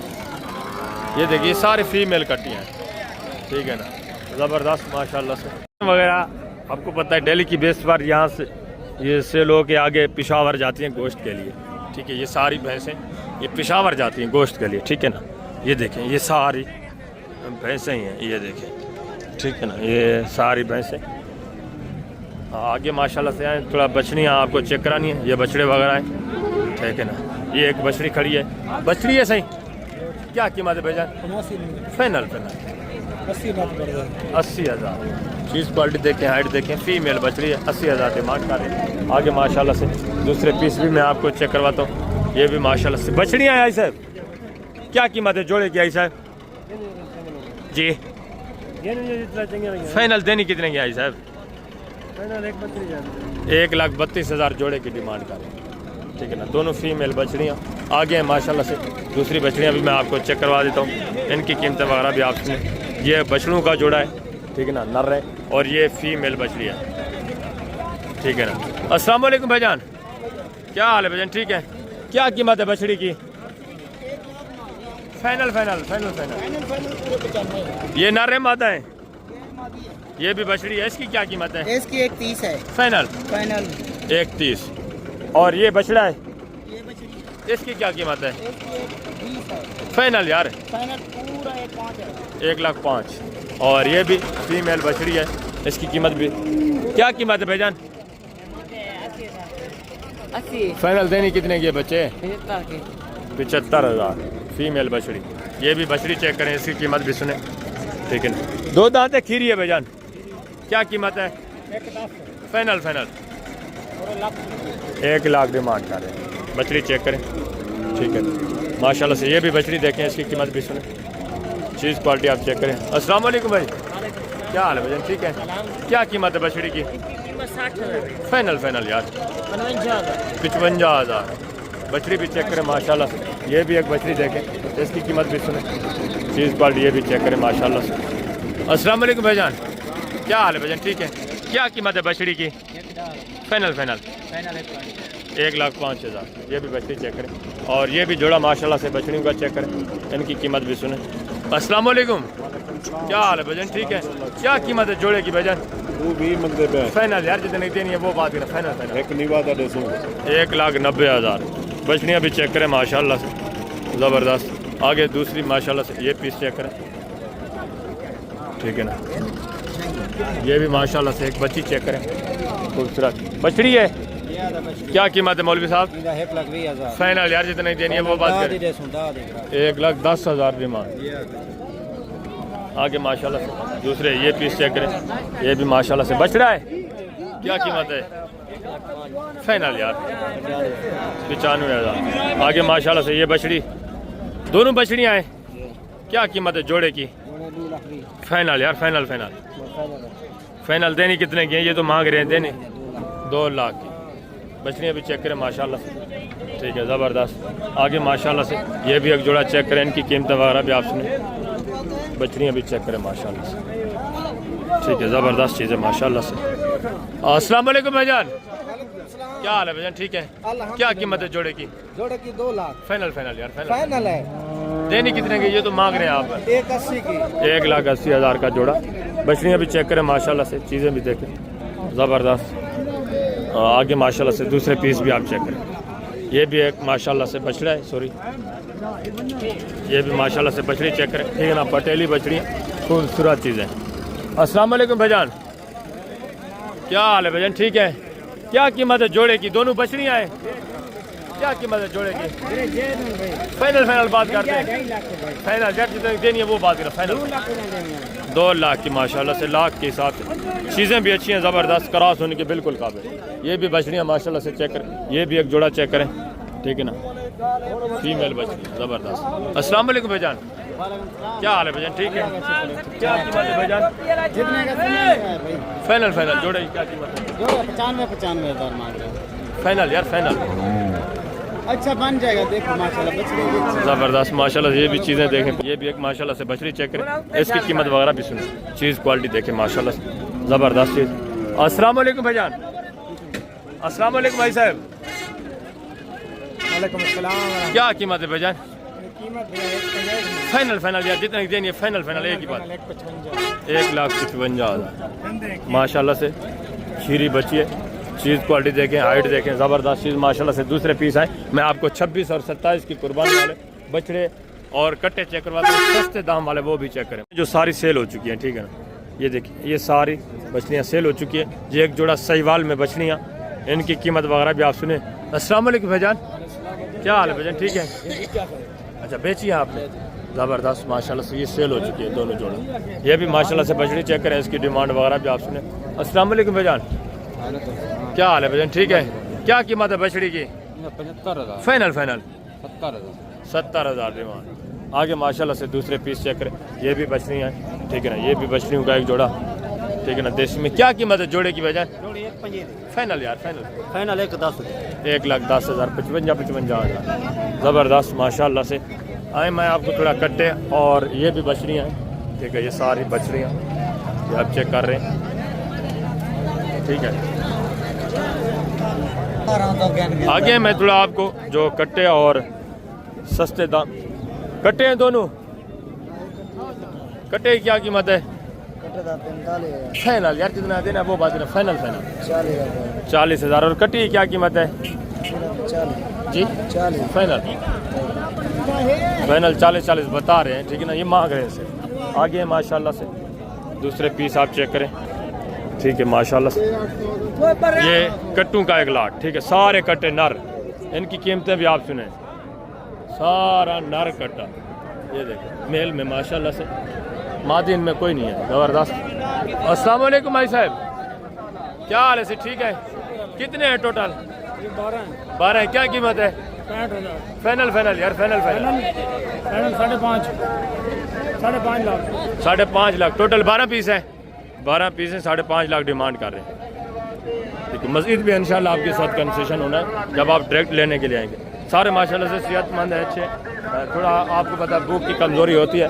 ये देखिए सारी फीमेल कट्टियाँ, ठीक है ना, ज़बरदस्त माशाल्लाह से। वगैरह आपको पता है डेली की बेस पर यहाँ से ये सेल हो के आगे पेशावर जाती हैं गोश्त के लिए, ठीक है। ये सारी भैंसें ये पेशावर जाती हैं गोश्त के लिए, ठीक है ना। ये देखें ये सारी भैंसें ही हैं, ये देखें, ठीक है ना। ये सारी भैंसें आगे माशाल्लाह से आए। थोड़ा बछड़ियाँ आपको चेक करानी है, ये बछड़े वगैरह हैं, ठीक है ना। ये एक बछड़ी खड़ी है, बछड़ी है सही। क्या कीमत है भाईजान? Final final 80,000। चीज़ क्वालिटी देखें, हाइट देखें, फीमेल बछड़ी है, 80,000 डिमांड कर रहे हैं। आगे माशाल्लाह से दूसरे पीस भी मैं आपको चेक करवाता हूँ। ये भी माशाल्लाह से बछड़ियाँ हैं आई साहब। क्या कीमत है जोड़े की आई साहब? जी फाइनल देनी कितने की आई साहब? 1,32,000 जोड़े की डिमांड कर रहे हैं। ठीक है ना। दोनों फीमेल बछड़ियाँ आगे हैं माशाल्लाह से। दूसरी बछड़ियाँ भी मैं आपको चेक करवा देता हूँ, इनकी कीमतें वगैरह भी आप सुने। ये बछड़ों का जोड़ा है, ठीक है ना, नर है, और ये फीमेल बछड़ी है, ठीक है ना। अस्सलाम वालेकुम भाईजान, क्या हाल है भाईजान? ठीक है। क्या कीमत है बछड़ी की? Final final final final. ये नर है मादा है? ये भी बछड़ी है, इसकी क्या कीमत है? इसकी 130 है फाइनल फाइनल। 130। और ये बछड़ा है, ये बछड़ी इसकी क्या कीमत है? इसकी 20 है फाइनल यार, फाइनल पूरा 1.5 है। 1,05,000। और ये भी फीमेल बछड़ी है, इसकी कीमत भी क्या कीमत है भाईजान? 80 फाइनल देनी कितने के बच्चे? 75 75,000 फीमेल बछड़ी। ये भी बछड़ी चेक करें, इसकी कीमत भी सुने, ठीक है ना। 2 दांत है, खीरी है भाईजान, क्या कीमत है? फाइनल फाइनल 1,00,000 डिमांड कर रहे हैं। बछड़ी चेक करें, ठीक है माशाल्लाह से। ये भी बछड़ी देखें, इसकी कीमत भी सुने, चीज़ क्वालिटी आप चेक करें। अस्सलाम वालेकुम भाई, क्या हाल है भाईजान? ठीक है। क्या कीमत है बछड़ी की? फाइनल फाइनल यार 55,000। बछड़ी भी चेक करें माशाल्लाह से। ये भी एक बछड़ी देखें, इसकी कीमत भी सुने, चीज़ क्वालिटी ये भी चेक करें माशाल्लाह से। अस्सलाम वालेकुम भाईजान, क्या हाल है भाईजान? ठीक है। क्या कीमत है बछड़ी की? Final final 1,05,000। ये भी बछड़ी चेक करें। और ये भी जोड़ा माशाल्लाह से बछड़ियों का चेक करें, इनकी कीमत भी सुने। अस्सलाम वालेकुम, क्या हाल है भाईजान? ठीक है। क्या कीमत है जोड़े की भाईजान? वो भी मंदे पे फाइनल यार, जितने देनी है वो बात है ना। फाइनल फाइनल एक निवादा देसो 1,90,000। बछड़ियाँ भी चेक करें माशाल्लाह से, ज़बरदस्त। आगे दूसरी माशाल्लाह से ये पीस चेक करें, ठीक है ना। ये भी माशाल्लाह से एक बच्ची चेक करें, खूबसूरत बछड़ी है। क्या कीमत है मौलवी साहब? 1,20,000 फाइनल यार, जितने देनी है वो बात करें। 1,10,000 डिमांड। आगे माशाल्लाह से दूसरे ये पीस चेक करें, ये भी माशाल्लाह से बछड़ा है। क्या कीमत है? फाइनल यार 95,000। आगे माशाल्लाह से ये बछड़ी, दोनों बछड़ियाँ हैं, क्या कीमत है जोड़े की? फाइनल यार फाइनल फाइनल फाइनल देनी कितने की है? ये तो मांग रहे हैं देने 2 लाख की। बछड़ियाँ भी चेक करें माशाल्लाह से, ठीक है ज़बरदस्त। आगे माशाल्लाह से ये भी एक जोड़ा चेक करें, इनकी कीमत वगैरह भी आप सुने। बछड़ियाँ भी चेक करें माशाल्लाह से, ठीक है ज़बरदस्त चीज़ है माशाल्लाह से। अस्सलाम वालेकुम भाईजान, क्या हाल है भाईजान? ठीक है। क्या कीमत है जोड़े की? जोड़े की 2 लाख फाइनल फाइनल यार फाइनल फाइनल है। देनी कितने की? ये तो मांग रहे हैं आप 180 की। 1,80,000 का जोड़ा। बछड़ियाँ भी चेक करें माशाल्लाह से, चीज़ें भी देखें ज़बरदस्त। आगे माशाल्लाह से दूसरे पीस भी आप चेक करें। ये भी एक माशाल्लाह से बछड़ा है, सॉरी ये भी माशाल्लाह से बछड़ी चेक करें, ठीक है ना। पटेली बछड़ियाँ खूबसूरत चीज़ें। अस्सलाम वालेकुम भाईजान, क्या हाल है भाईजान? ठीक है। क्या कीमत है जोड़े की? दोनों बछड़ियाँ हैं, क्या कीमत है जोड़े की? फाइनल फाइनल बात करते हैं। फाइनल यार, जितनी देनी है वो बात करें। फाइनल 2 लाख की माशाल्लाह से, लाख के हिसाब से। चीज़ें भी अच्छी हैं, ज़बरदस्त, क्रॉस होने के बिल्कुल काबिल। ये भी बछड़ियाँ माशाल्लाह से चेक करें। ये भी एक जोड़ा चेक करें, ठीक है ना, फीमेल बछड़ी ज़बरदस्त। अस्सलाम वालेकुम भाईजान, क्या हाल है भाईजान? ठीक है। क्या कीमत है भाईजान? फाइनल फाइनल जोड़े की क्या कीमत है? 95,000 मांग रहे हैं। फाइनल यार फाइनल अच्छा बन जाएगा, देखो माशाल्लाह बछड़ी ज़बरदस्त माशाल्लाह। ये भी चीज़ें देखें, ये भी एक माशाल्लाह से बछड़ी चेक करें, इसकी कीमत वगैरह भी सुने, चीज़ क्वालिटी देखें माशाल्लाह से, ज़बरदस्त चीज़। अस्सलाम वालेकुम भाईजान, अस्सलाम वालेकुम भाई साहब, वालेकुम अस्सलाम। क्या कीमत है भाईजान? कीमत फाइनल फाइनल यार, जितने की देनी है फाइनल फाइनल एक ही बात। 1,55,000 माशाल्लाह से। खीरी बची है, चीज़ क्वालिटी देखें, हाइट देखें, ज़बरदस्त चीज़ माशाल्लाह से। दूसरे पीस आए, मैं आपको 26 और 27 की कुर्बानी वाले बछड़े और कट्टे चेक करवाते हैं, सस्ते दाम वाले वो भी चेक करें, जो सारी सेल हो चुकी हैं, ठीक है ना। ये देखिए, ये सारी बछड़ियाँ सेल हो चुकी है। ये एक जोड़ा सहीवाल में बछड़ियाँ, इनकी कीमत वगैरह भी आप सुने। अस्सलाम वालेकुम भाईजान, क्या हाल है भाईजान? ठीक है। अच्छा बेची है आपने, ज़बरदस्त माशाल्लाह से। ये सेल हो चुकी है दोनों जोड़ा। ये भी माशाल्लाह से बछड़ी चेक करें, इसकी डिमांड वगैरह भी आप सुने। अस्सलाम वालेकुम भाईजान, क्या हाल है भाईजान? ठीक है। क्या कीमत है बछड़ी की? 75,000 फाइनल फाइनल 70,000 डिमांड। आगे माशाल्लाह से दूसरे पीस चेक करें, ये भी बछड़ियाँ हैं, ठीक है ना। ये भी बछड़ियों का एक जोड़ा, ठीक है ना, देसी में। क्या कीमत है जोड़े की भाईजान? फाइनल यार फाइनल 110 1,10,000 55,000 ज़बरदस्त माशाल्लाह से। आए मैं आपको थोड़ा कट्टे और ये भी बछड़ियाँ हैं, ठीक है, ये सारी बछड़ियाँ ये आप चेक कर रहे हैं, ठीक है। आगे मैं थोड़ा आपको जो कट्टे और सस्ते दाम कट्टे हैं दोनों, कट्टे की क्या कीमत है? फाइनल यार कितना देना वो बात है, फाइनल 40,000। और कट्टी की क्या कीमत है जी? 40 फाइनल 40 बता रहे हैं, ठीक है ना, ये मांग रहे हैं इसे। आगे माशाल्लाह से दूसरे पीस आप चेक करें, ठीक है, माशाल्लाह से ये कट्टू का एक लाट, ठीक है, सारे कट्टे नर, इनकी कीमतें भी आप सुने, सारा नर कट्टा, ये देखो मेल में माशाल्लाह से, मादी इनमें कोई नहीं है, ज़बरदस्त। अस्सलाम वालेकुम भाई साहब, क्या हाल है से? ठीक है, कितने हैं टोटल? 12 है। क्या कीमत है? 65,000 यार, final 5.5 lakh, 5.5 lakh total. 12 piece है, 12 पीस है, 5.5 लाख डिमांड कर रहे हैं, ठीक है। मस्जिद भी इंशाल्लाह आपके साथ कंसेशन होना है जब आप डायरेक्ट लेने के लिए आएंगे। सारे माशाल्लाह से सेहतमंद है, अच्छे। थोड़ा आपको पता है भूख की कमज़ोरी होती है,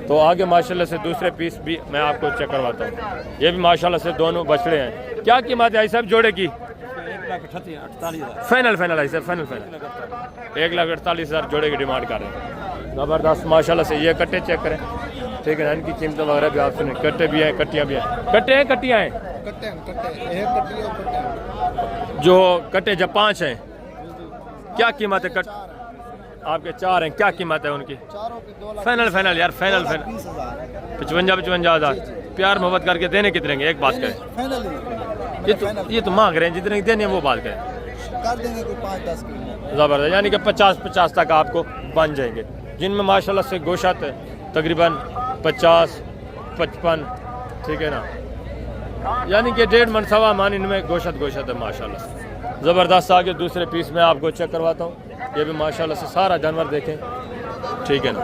तो आगे माशाल्लाह से दूसरे पीस भी मैं आपको चेक करवाता हूँ। ये भी माशाल्लाह से दोनों बछड़े हैं। क्या कीमत है सब जोड़े की? 1,48,000 फाइनल है सर, फाइनल 1,48,000 जोड़े की डिमांड कर रहे हैं, ज़बरदस्त माशाल्लाह से। ये कट्टे चेक करें, ठीक है ना, इनकी कीमत वगैरह भी आप सुने, कट्टे भी हैं, कट्टियाँ भी हैं, कट्टे हैं, कट्टियाँ हैं, जो कट्टे जब 5 हैं, क्या कीमत है? कट आपके 4 हैं, क्या कीमत है उनकी? फाइनल यार, फाइनल 55,000। प्यार मोहब्बत करके देने कितने के? एक बात करें, ये तो मांग रहे हैं, जितने देने हैं वो बात करें, कर देंगे कोई 5-10 किलो, ज़बरदस्त, यानी कि 50 तक आपको बन जाएंगे, जिनमें माशाल्लाह से गोशत तकरीबन 50-55, ठीक है ना, यानी कि 1.5 मन 1.25 मन इनमें गोशत है माशाल्लाह से, ज़बरदस्त। आगे दूसरे पीस में आपको चेक करवाता हूँ, ये भी माशाल्लाह से सारा जानवर देखें, ठीक है ना,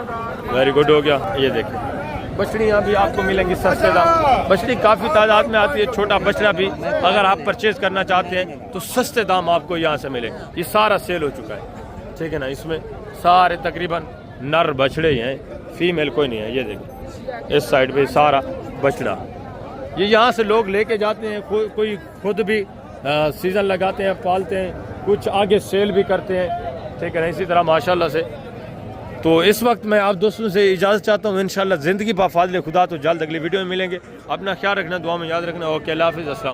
वेरी गुड हो गया। ये देखें बछड़ियाँ भी आपको मिलेंगी सस्ते दाम, बछड़ी काफ़ी तादाद में आती है, छोटा बछड़ा भी अगर आप परचेज़ करना चाहते हैं तो सस्ते दाम आपको यहाँ से मिले। ये सारा सेल हो चुका है, ठीक है ना, इसमें सारे तकरीबन नर बछड़े ही हैं, फीमेल कोई नहीं है। ये देखें इस साइड पे सारा बछड़ा, ये यहाँ से लोग लेके जाते हैं, कोई खुद भी सीज़न लगाते हैं, पालते हैं, कुछ आगे सेल भी करते हैं, ठीक है ना, इसी तरह माशाल्लाह से। तो इस वक्त मैं आप दोस्तों से इजाज़त चाहता हूँ, इंशाल्लाह ज़िंदगी बा फाज़िल खुदा तो जल्द अगली वीडियो में मिलेंगे। अपना ख्याल रखना, दुआ में याद रखना। ओके, अल्लाह हाफ़िज़, अस्सलाम।